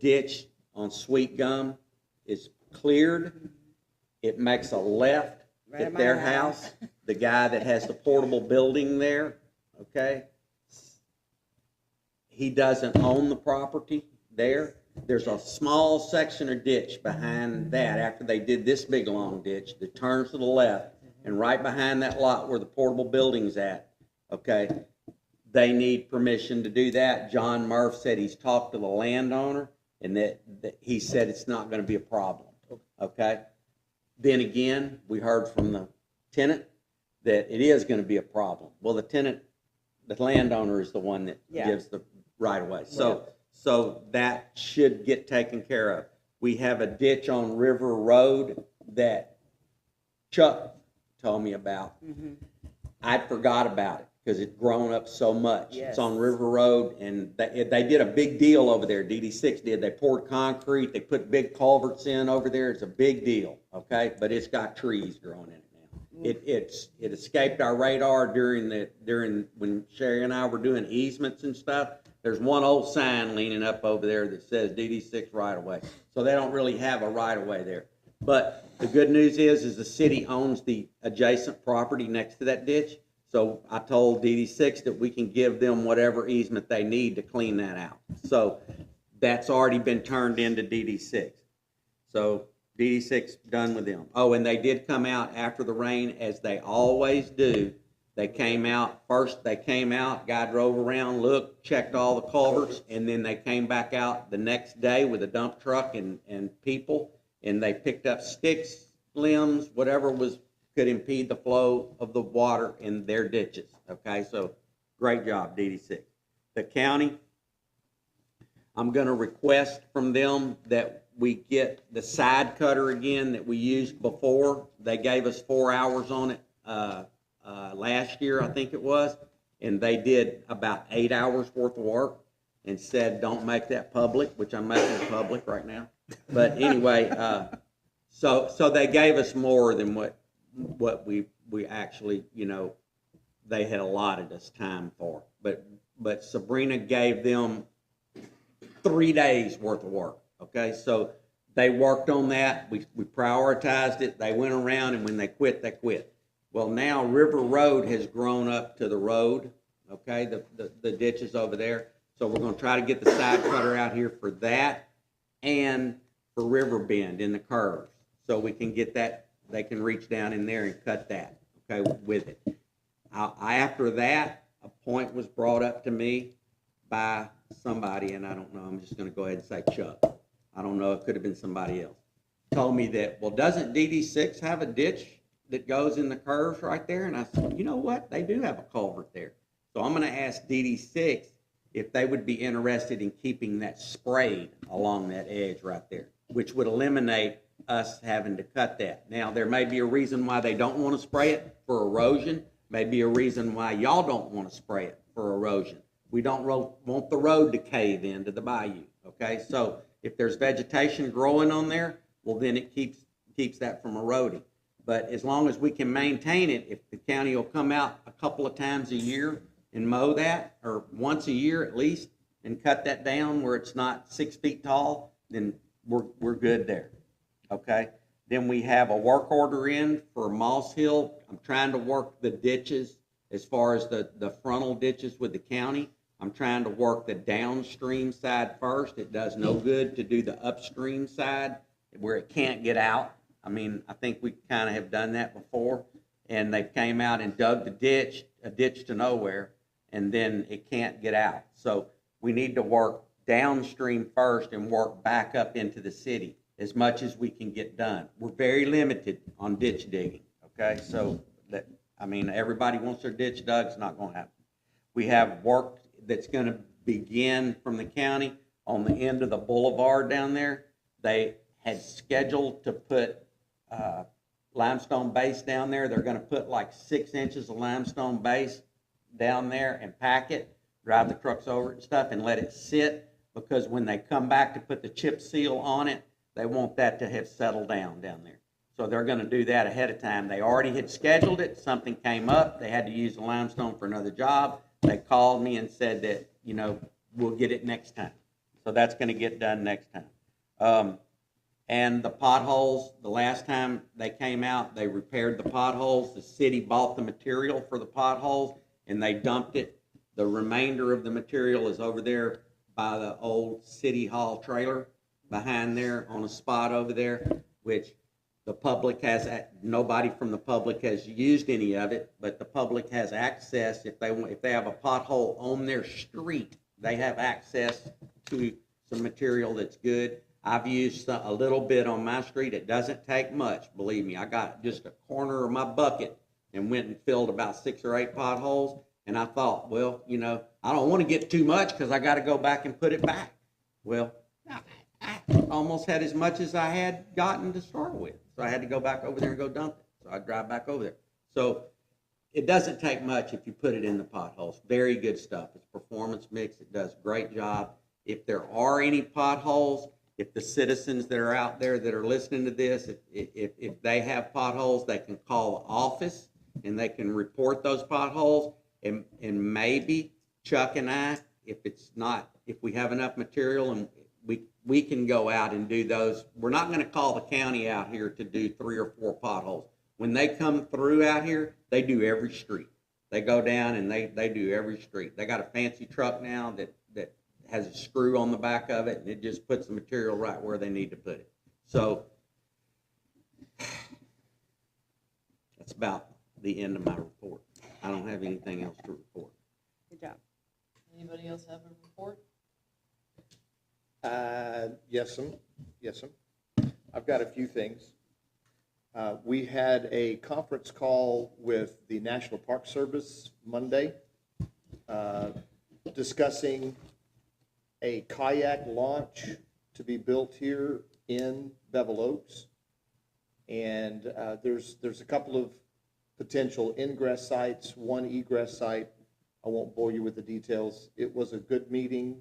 ditch on Sweet Gum is cleared. It makes a left Right at at my their house. house. The guy that has the portable building there, okay? He doesn't own the property there. There's a small section of ditch behind that after they did this big long ditch that turns to the left. And right behind that lot where the portable building's at, okay? They need permission to do that. John Murph said he's talked to the landowner and that he said it's not gonna be a problem, okay? Then again, we heard from the tenant that it is gonna be a problem. Well, the landowner is the one that Yeah. gives the right of way. So that should get taken care of. We have a ditch on River Road that Chuck told me about. Mhm. I forgot about it because it's grown up so much. Yes. It's on River Road, and they did a big deal over there. DD6 did. They poured concrete. They put big culverts in over there. It's a big deal, okay? But it's got trees growing in it now. It escaped our radar during when Sherry and I were doing easements and stuff. There's one old sign leaning up over there that says DD6 right of way. So they don't really have a right of way there. But the good news is the city owns the adjacent property next to that ditch. So I told DD6 that we can give them whatever easement they need to clean that out. So that's already been turned into DD6. So DD6 done with them. Oh, and they did come out after the rain, as they always do. They came out, guy drove around, looked, checked all the culverts, and then they came back out the next day with a dump truck and people, and they picked up sticks, limbs, whatever could impede the flow of the water in their ditches, okay? So, great job, DD6. The county, I'm gonna request from them that we get the side cutter again that we used before. They gave us 4 hours on it, last year, I think it was, and they did about 8 hours worth of work and said, don't make that public, which I'm making it public right now. But anyway, so they gave us more than what we actually, they had allotted us time for. But Sabrina gave them 3 days worth of work, okay? So they worked on that. We prioritized it. They went around, and when they quit, they quit. Well, now River Road has grown up to the road, okay, the ditches over there. So we're gonna try to get the side cutter out here for that and for River Bend in the curves. So we can get that, they can reach down in there and cut that, okay, with it. After that, a point was brought up to me by somebody, and I don't know, I'm just gonna go ahead and say Chuck. I don't know, it could have been somebody else. Told me that, well, doesn't DD6 have a ditch that goes in the curves right there? And I said, you know what? They do have a culvert there. So I'm going to ask DD6 if they would be interested in keeping that sprayed along that edge right there, which would eliminate us having to cut that. Now, there may be a reason why they don't want to spray it for erosion. Maybe a reason why y'all don't want to spray it for erosion. We don't want the road to cave into the bayou, okay? So if there's vegetation growing on there, well, then it keeps that from eroding. But as long as we can maintain it, if the county will come out a couple of times a year and mow that, or once a year at least, and cut that down where it's not 6 feet tall, then we're good there, okay? Then we have a work order in for Moss Hill. I'm trying to work the ditches as far as the frontal ditches with the county. I'm trying to work the downstream side first. It does no good to do the upstream side where it can't get out. I mean, I think we kind of have done that before, and they came out and dug the ditch, a ditch to nowhere, and then it can't get out. So we need to work downstream first and work back up into the city as much as we can get done. We're very limited on ditch digging, okay? So that, I mean, everybody wants their ditch dug, it's not gonna happen. We have work that's gonna begin from the county on the end of the boulevard down there. They had scheduled to put limestone base down there. They're gonna put like 6 inches of limestone base down there and pack it, drive the trucks over it and stuff, and let it sit, because when they come back to put the chip seal on it, they want that to have settled down there. So they're gonna do that ahead of time. They already had scheduled it, something came up, they had to use the limestone for another job. They called me and said that, you know, we'll get it next time. So that's gonna get done next time. And the potholes, the last time they came out, they repaired the potholes. The city bought the material for the potholes and they dumped it. The remainder of the material is over there by the old city hall trailer behind there on a spot over there, which the public has, nobody from the public has used any of it, but the public has access. If they have a pothole on their street, they have access to some material that's good. I've used a little bit on my street. It doesn't take much, believe me. I got just a corner of my bucket and went and filled about 6 or 8 potholes. And I thought, well, you know, I don't want to get too much because I got to go back and put it back. Well, I almost had as much as I had gotten to start with. So I had to go back over there and go dump it. So I drive back over there. So it doesn't take much if you put it in the potholes. Very good stuff. It's performance mix. It does a great job. If there are any potholes, if the citizens that are out there that are listening to this, if they have potholes, they can call the office and they can report those potholes. And maybe Chuck and I, if we have enough material and we can go out and do those. We're not going to call the county out here to do 3 or 4 potholes. When they come through out here, they do every street. They go down and they do every street. They got a fancy truck now that has a screw on the back of it, and it just puts the material right where they need to put it. So that's about the end of my report. I don't have anything else to report. Good job. Anybody else have a report? Yes, I've got a few things. We had a conference call with the National Park Service Monday, discussing a kayak launch to be built here in Bevel Oaks. And there's a couple of potential ingress sites, one egress site. I won't bore you with the details. It was a good meeting.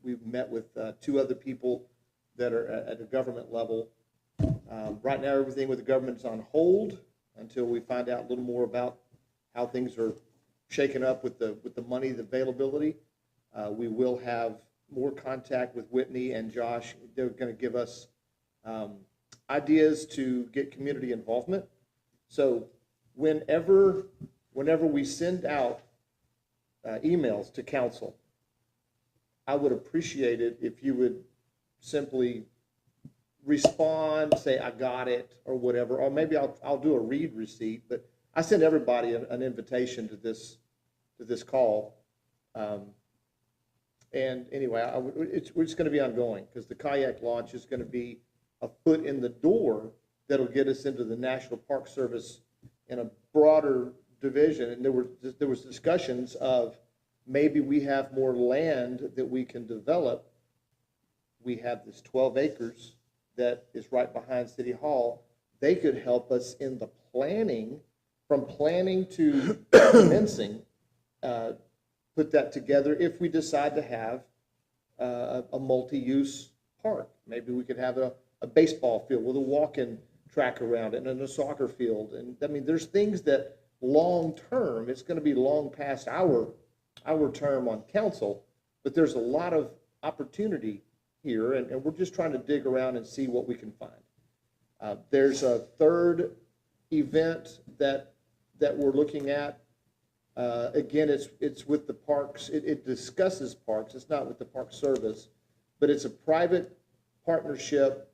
We've met with 2 other people that are at a government level. Right now, everything with the government is on hold until we find out a little more about how things are shaken up with the money, the availability. We will have more contact with Whitney and Josh. They're going to give us ideas to get community involvement. So whenever we send out emails to council, I would appreciate it if you would simply respond, say, I got it, or whatever, or maybe I'll do a read receipt, but I send everybody an invitation to this call. And anyway, it's going to be ongoing, because the kayak launch is going to be a foot in the door that'll get us into the National Park Service in a broader division. And there was discussions of maybe we have more land that we can develop. We have this 12 acres that is right behind City Hall. They could help us in the planning, from planning to commencing, put that together if we decide to have a multi-use park. Maybe we could have a baseball field with a walk-in track around it and a soccer field. And I mean, there's things that long-term, it's gonna be long past our term on council, but there's a lot of opportunity here, and we're just trying to dig around and see what we can find. There's a third event that we're looking at. Again, it's with the parks. It discusses parks. It's not with the Park Service, but it's a private partnership,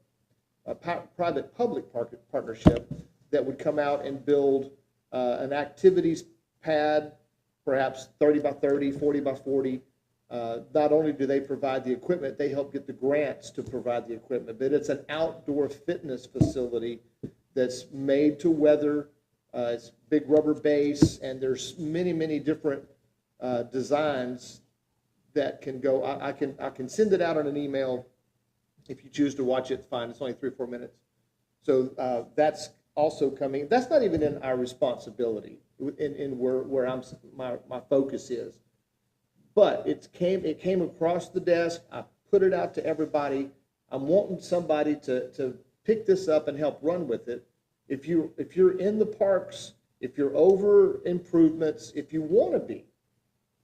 a private-public partnership that would come out and build an activities pad, perhaps 30 by 30, 40 by 40. Not only do they provide the equipment, they help get the grants to provide the equipment, but it's an outdoor fitness facility that's made to weather. It's big rubber base, and there's many different designs that can go. I can send it out on an email. If you choose to watch it, fine. It's only 3 or 4 minutes. So that's also coming. That's not even in our responsibility in where my focus is. But it came across the desk. I put it out to everybody. I'm wanting somebody to pick this up and help run with it. If you're in the parks, if you're over improvements, if you want to be,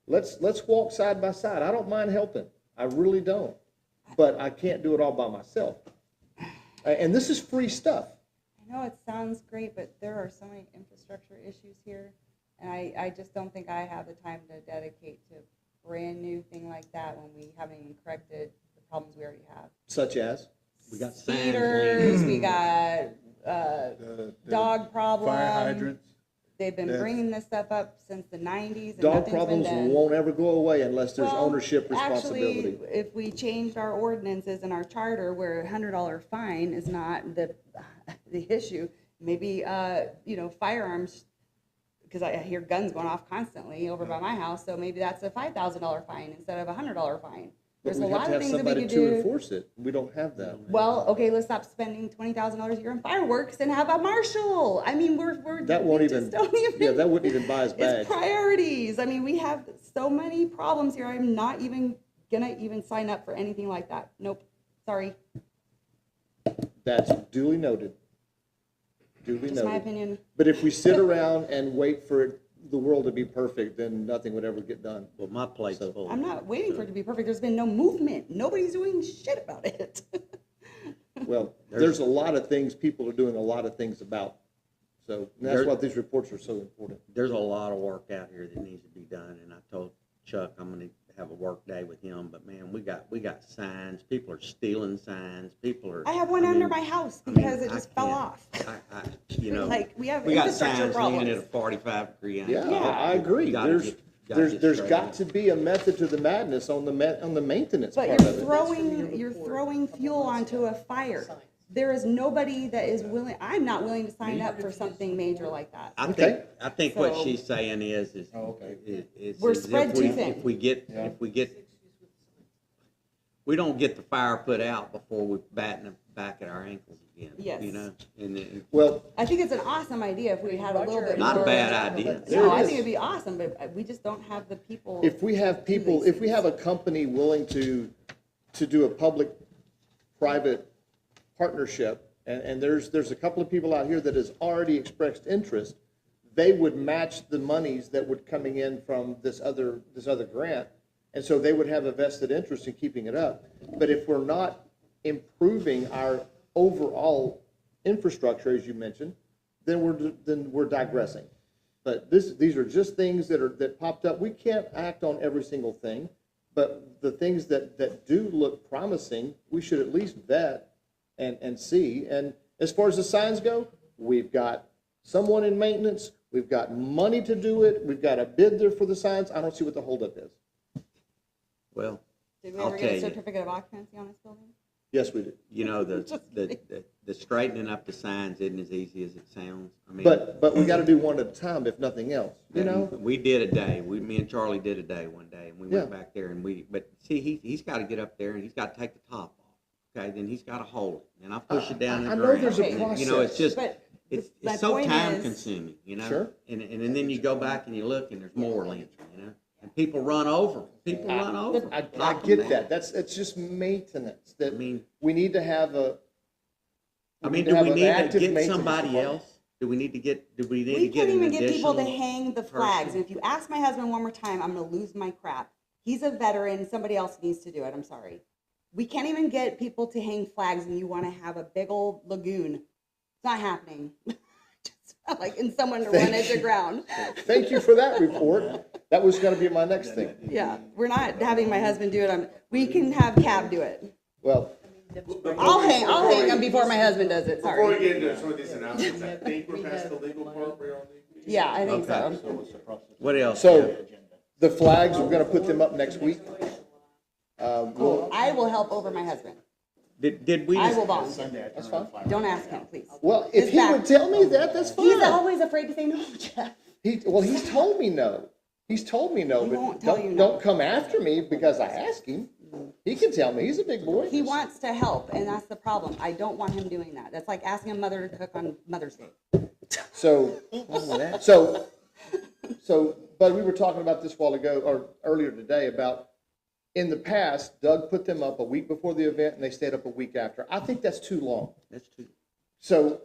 let's walk side by side. I don't mind helping. I really don't. But I can't do it all by myself. And this is free stuff. I know it sounds great, but there are so many infrastructure issues here, and I just don't think I have the time to dedicate to a brand new thing like that when we haven't even corrected the problems we already have. Such as? We got signs Speeders, leaning. we got The dog problem. Fire hydrants. They've been That's- bringing this stuff up since the 90s, and Dog nothing's been problems done. won't ever go away unless there's Well, ownership responsibility. Actually, if we changed our ordinances and our charter where a $100 fine is not the issue, maybe, firearms, because I hear guns going off constantly over by my house, so maybe that's a $5,000 fine instead of a $100 fine. But There's a we have lot to of have things that we somebody could to do. enforce it. We don't have that. Well, okay, let's stop spending $20,000 a year on fireworks and have a marshal. I mean, That won't we even, just don't even. yeah, that wouldn't even buy us bags. It's priorities. I mean, we have so many problems here. I'm not even gonna even sign up for anything like that. Nope. Sorry. That's duly noted. Duly Just my noted. opinion. But if we sit around and wait for the world to be perfect, then nothing would ever get done. Well, my plate's So- full. I'm not waiting for it to be perfect. There's been no movement. Nobody's doing shit about it. Well, there's a lot of things, people are doing a lot of things about. So that's There- why these reports are so important. There's a lot of work out here that needs to be done, and I told Chuck I'm gonna have a work day with him, but man, we got signs, people are stealing signs, people are. I have one under my house because it I just fell can't- off. Like, we have we got infrastructure signs leaning at a problems. 45-degree angle. Yeah, I agree. Gotta There's get there's straightened got out. to be a method to the madness on the maintenance But part you're of it. throwing fuel onto a fire. There is nobody that is willing, I'm not willing to sign up for something major like that. I think what So- she's saying is We're is spread too thin. if we get, we don't get the fire put out before we batten back at our ankles again. Yes. You know, and Well, I think it's an awesome idea if we had a little bit more. not a bad idea. There No, it I is. think it'd be awesome, but we just don't have the people. if we have people, if we have a company willing to do a public-private partnership, and there's a couple of people out here that has already expressed interest, they would match the monies that would coming in from this other grant, and so they would have a vested interest in keeping it up. But if we're not improving our overall infrastructure, as you mentioned, then we're digressing. But these are just things that popped up. We can't act on every single thing, but the things that do look promising, we should at least vet and see. And as far as the signs go, we've got someone in maintenance, we've got money to do it, we've got a bid there for the signs. I don't see what the holdup is. well, Did we I'll ever tell get a you. certificate of occupancy on this building? Yes, we do. you know, the straightening up the signs isn't as easy as it sounds. I mean, But we got to do one at a time, if nothing else, you know? We did a day. Me and Charlie did a day one day, and we went Yeah. back there and but see, he's got to get up there and he's got to take the top off. Okay, then he's got to hold it, and I push it down in the I know ground. there's a And, you know, it's process. just But it's my so point time is- consuming. You know, Sure. And then you go back and you look, and there's more lantern. You know, and people run over. People run over. I knock 'em get down. that. It's just maintenance that I mean- we need to have I mean, to do have we an need to active get maintenance somebody department. else? Do we need to get We an can't even get people to additional hang the person? flags, and if you ask my husband one more time, I'm gonna lose my crap. He's a veteran, somebody else needs to do it, I'm sorry. We can't even get people to hang flags and you wanna have a big old lagoon. It's not happening. Just felt like, and someone to run it to ground. Thank you for that report. That was gonna be my next thing. Yeah, we're not having my husband do it, we can have Cab do it. Well, I'll hang them before my husband does it, Before we sorry. get into some of these announcements, I think we're past the legal part, we're on the. Yeah, I think Okay. so. What else? so the flags, we're gonna put them up next week. We'll- I will help over my husband. Did we? I will volunteer. That's fine. Don't ask him, please. Well, if His he back. would tell me that, that's He's fine. always afraid to say no, Jeff. He's told me no. He's told me no, He but won't tell you no. don't come after me because I asked him. He can tell me, he's a big boy. He wants to help, and that's the problem. I don't want him doing that. That's like asking a mother to cook on Mother's Day. So, but we were talking about this a while ago, or earlier today, about in the past, Doug put them up a week before the event and they stayed up a week after. I think that's too long. That's too. So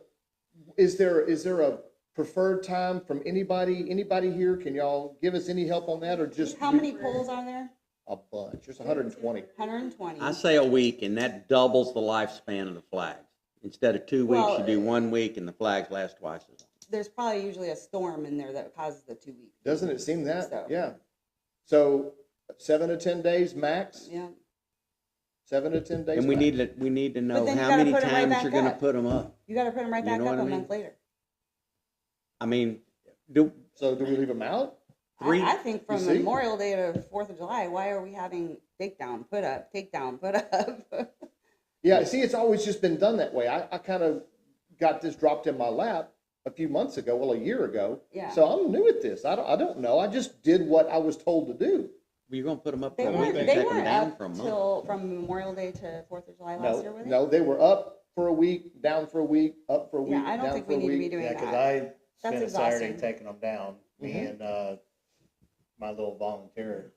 is there a preferred time from anybody here? Can y'all give us any help on that or just? How many poles are there? A bunch. There's 120. 120. I say a week, and that doubles the lifespan of the flags. Instead of 2 weeks, Well, you do 1 week, and the flags last twice as long. There's probably usually a storm in there that causes the 2 weeks. Doesn't it seem that? So. Yeah. So 7 to 10 days max? Yeah. 7 to 10 days And we max. need to know then you how gotta many put 'em right times back you're gonna up. put them up. You got to put them right You back know up what I a mean? month later. I mean, So do we leave them out? I think from You see? Memorial Day to 4th of July, why are we having takedown, put up, takedown, put up? Yeah, see, it's always just been done that way. I kind of got this dropped in my lap a few months ago, well, a year ago. Yeah. So I'm new at this. I don't know. I just did what I was told to do. you're gonna put them up for They a week weren't, and they take them weren't down up for a month. till, from Memorial Day to 4th of July last year, were they? No, they were up for a week, down for a week, up for a week, Yeah, I don't down think for we a need to be week. doing Yeah, because that. I That's spent a Saturday exhausting. taking them down, me and, my little volunteer.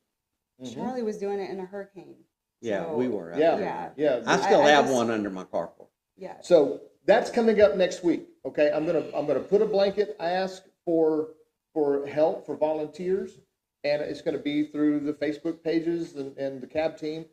Charlie was doing it in a hurricane. Yeah, So, we were. out Yeah, there. yeah. I still I have just- one under my carport. Yeah. So that's coming up next week, okay? I'm gonna put a blanket ask for help, for volunteers, and it's gonna be through the Facebook pages and the CAB team.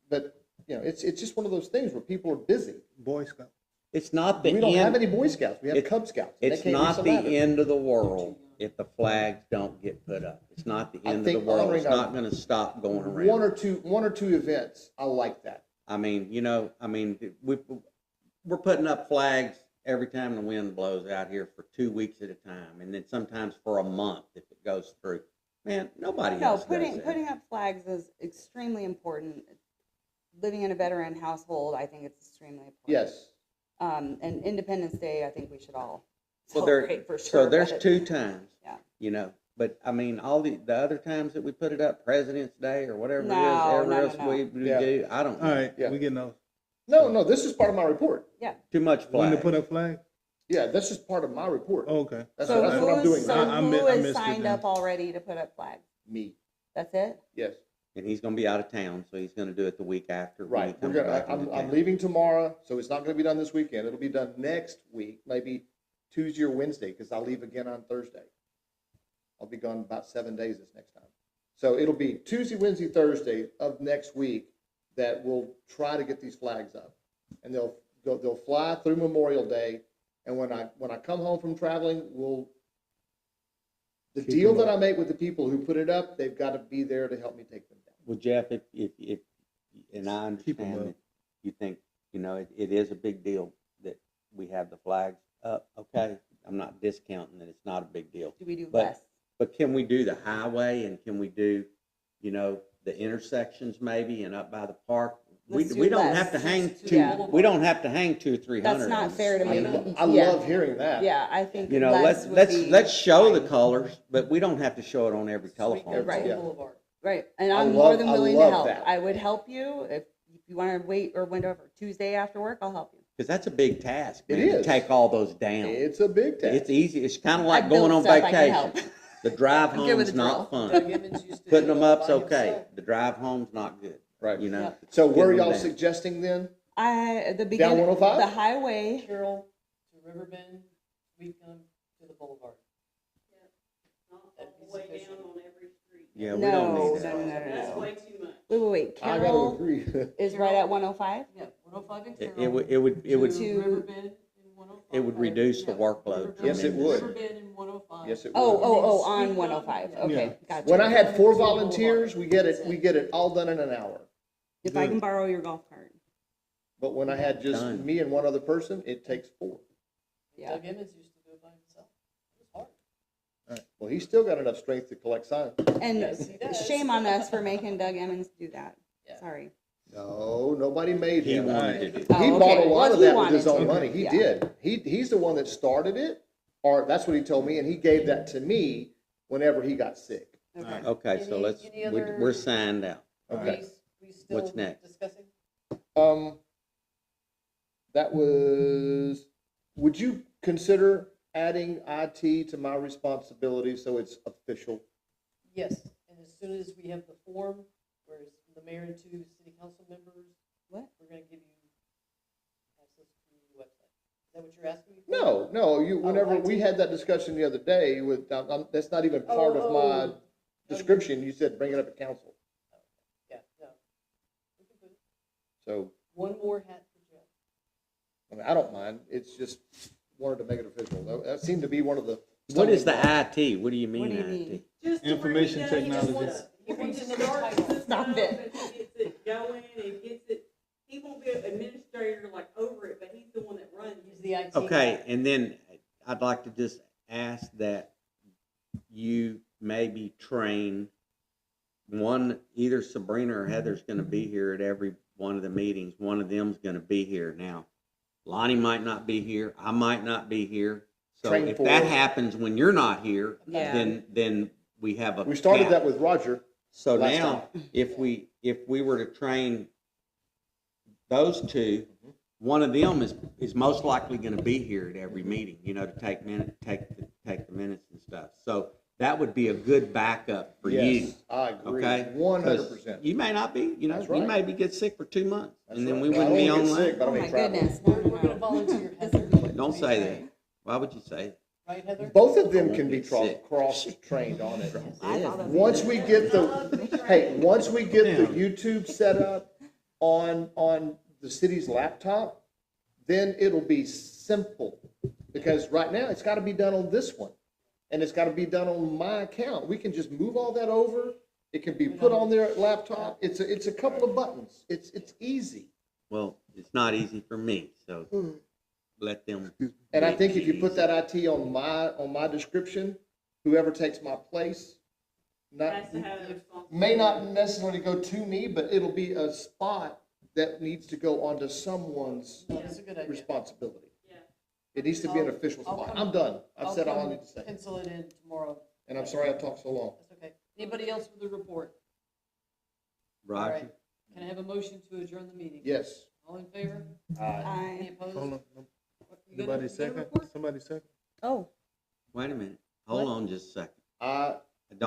But, you know, it's just one of those things where people are busy. Boy Scout. It's not the We don't have end. any Boy Scouts, we have It- Cub Scouts. and they It's can't not reach the ladder. end of the world if the flags don't get put up. It's not the I end of the think world. honoring It's our- not gonna stop going One around. or two events, I like that. I mean, we're putting up flags every time the wind blows out here for 2 weeks at a time, and then sometimes for a month if it goes through. Man, nobody No, else does that. putting up flags is extremely important. Living in a veteran household, I think it's extremely important. Yes. And Independence Day, I think we should all Well, celebrate for sure. So there's but- 2 times. Yeah. But I mean, all the other times that we put it up, President's Day or whatever it is, No, every no, else no. we Yeah. do, I don't All know. right, Yeah. we getting off. No, this is part of my report. Too much When to flag. put up flag? Yeah, that's just part of my report. Oh, okay. That's So what I'm doing so now. I who missed is it signed then. up already to put up flags? Me, That's it? yes. And he's gonna be out of town, so he's gonna do it the week after. when he Right, we're comes gonna, back into I'm town. leaving tomorrow, so it's not gonna be done this weekend, it'll be done next week, maybe Tuesday or Wednesday, because I'll leave again on Thursday. I'll be gone about 7 days this next time. So it'll be Tuesday, Wednesday, Thursday of next week that we'll try to get these flags up. And they'll fly through Memorial Day, and when I come home from traveling, the Keep deal them that up. I make with the people who put it up, they've gotta be there to help me take them down. Well, Jeff, if, and I Keep 'em understand up. that you think, it is a big deal that we have the flags up, okay? I'm not discounting that it's not a big deal. Do we do But- less? But can we do the highway and can we do, the intersections maybe and up by the park? Let's do We don't less. have to hang Just two, Yeah. we don't have to hang 200 or 300. That's not of them, fair to you me. know? I Yeah. love hearing that. Yeah, I think You know, less would let's be show the fine. colors, but we don't have to show it on every telephone. Right. pole. Yeah. Boulevard. Right, and I I'm more love- than I willing to love help. that. I would help you if you want to wait or whatever, Tuesday after work, I'll help you. Because that's a big task, It man, to is. take all those down. It's a big task. It's easy. It's kind of I like build going on stuff I can help. vacation. The drive I'm good with home's the not drill. fun. Doug Emmons used to Putting do them it up's by okay. himself. The drive home's not good. Right. You know? Yep. So where are Getting them y'all down. suggesting then? The beginning, 105? the highway, Carroll to Riverbend, we come to the boulevard. Not all the way down on every street. Yeah, we no, don't no, need that. no, no, That's no. way too much. Wait, I gotta Carroll agree. is right at 105? Yeah, 105 and It Carroll. would, to To- Riverbend and 105. it would reduce the Yeah, workload Riverbend- Yes, it would. Riverbend and 105. Yes, it would. Oh, And then on Sweet 105, Mountain, yeah. okay, gotcha. When I had 4 To the boulevard. volunteers, we get it all done in an hour. If I can borrow your golf cart, But when I had just Done. me and one other person, it takes 4. yeah. Doug Emmons used to do it by himself. It was hard. Well, he's still got enough strength to collect signs. And Yes, he does. shame on us for making Doug Emmons do that. Yeah. Sorry. No, nobody made He him. wanted to do. He Oh, bought a okay. lot Well, of he that with his wanted own to. money. He Yeah. did. He's the one that started it, or that's what he told me, and he gave that to me whenever he got sick. Okay. Okay, so Any- let's, any other- we're signed out. Okay. We still What's next? discussing? That was, would you consider adding IT to my responsibility so it's official? Yes, and as soon as we have the form, where it's the mayor and 2 city council members, What? we're gonna give you access to the website. Is that what you're asking me for? No, whenever IT. we had that discussion the other day with, that's not even part of my description, you said bring it up at council. Yeah, no. We can put So, one more hat for Jeff. I mean, I don't mind, it's just wanted to make it official. That seemed to be one of the. What is the IT? What do you What mean do you IT? mean? Just to where Information he does- technology. He If he wants just another starts title. this Stop up it. and he gets it going and gets it, he won't be an administrator like over it, but he's the one that runs He's it. the IT. Okay, guy. and then I'd like to just ask that you maybe train either Sabrina or Heather's gonna be here at every one of the meetings. One of them's gonna be here now. Lonnie might not be here, I might not be here. So Train if for that it. happens when you're not here, Yeah. then we have a We started cap. that with Roger. So last now, if we were to train those two, one of them is most likely gonna be here at every meeting, to take the minutes and stuff. So that would be a good backup for you, Yes, I agree, okay? 100%. You may not be, That's you right. maybe get sick for 2 months, That's and then right. we Well, I wouldn't be don't get sick, online. but I Oh don't my travel. goodness. We're gonna volunteer Heather. Don't say that. Why would you say that? Right, Heather? Both of them I can won't be get sick. cross-trained on it. I thought that was- Once we get once we get the YouTube set up on the city's laptop, then it'll be simple. Because right now, it's gotta be done on this one. And it's gotta be done on my account. We can just move all that over. It can be put on their laptop. It's a couple of buttons. It's easy. Well, it's not easy for me, so let them. And I make think it if you put easy. that IT on my description, whoever takes my place, Has to have the responsibility. may not necessarily go to me, but it'll be a spot that needs to go onto someone's No, that's a good idea. responsibility. Yeah. It needs to be an I'll- official I'll spot. come- I'm done. I've said all I come need to say. Pencil it in tomorrow. And I'm sorry I talked so long. That's okay. Anybody else with a report? All Roger? right. Can I have a motion to adjourn the meeting? Yes. All in favor? Any I, opposed? Hold on, You got a- somebody you got a second, report? somebody second? oh, Wait a minute. Hold on just a second.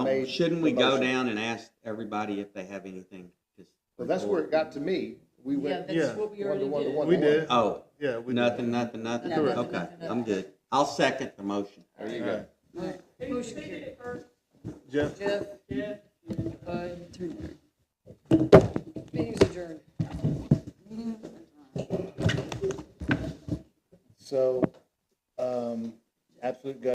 Made Shouldn't we the go motion. down and ask everybody if they have anything? to Well, that's where it got to me. We Yeah, went, that's Yeah. what we One to already one to did. one. We did, Oh, yeah, we did. nothing? Nothing, Okay, nothing, I'm good. I'll second the motion. there you All go. right. Who Motion did carried. it first? Jeff? Jeff, Jeff? meeting's adjourned. So, absolute gut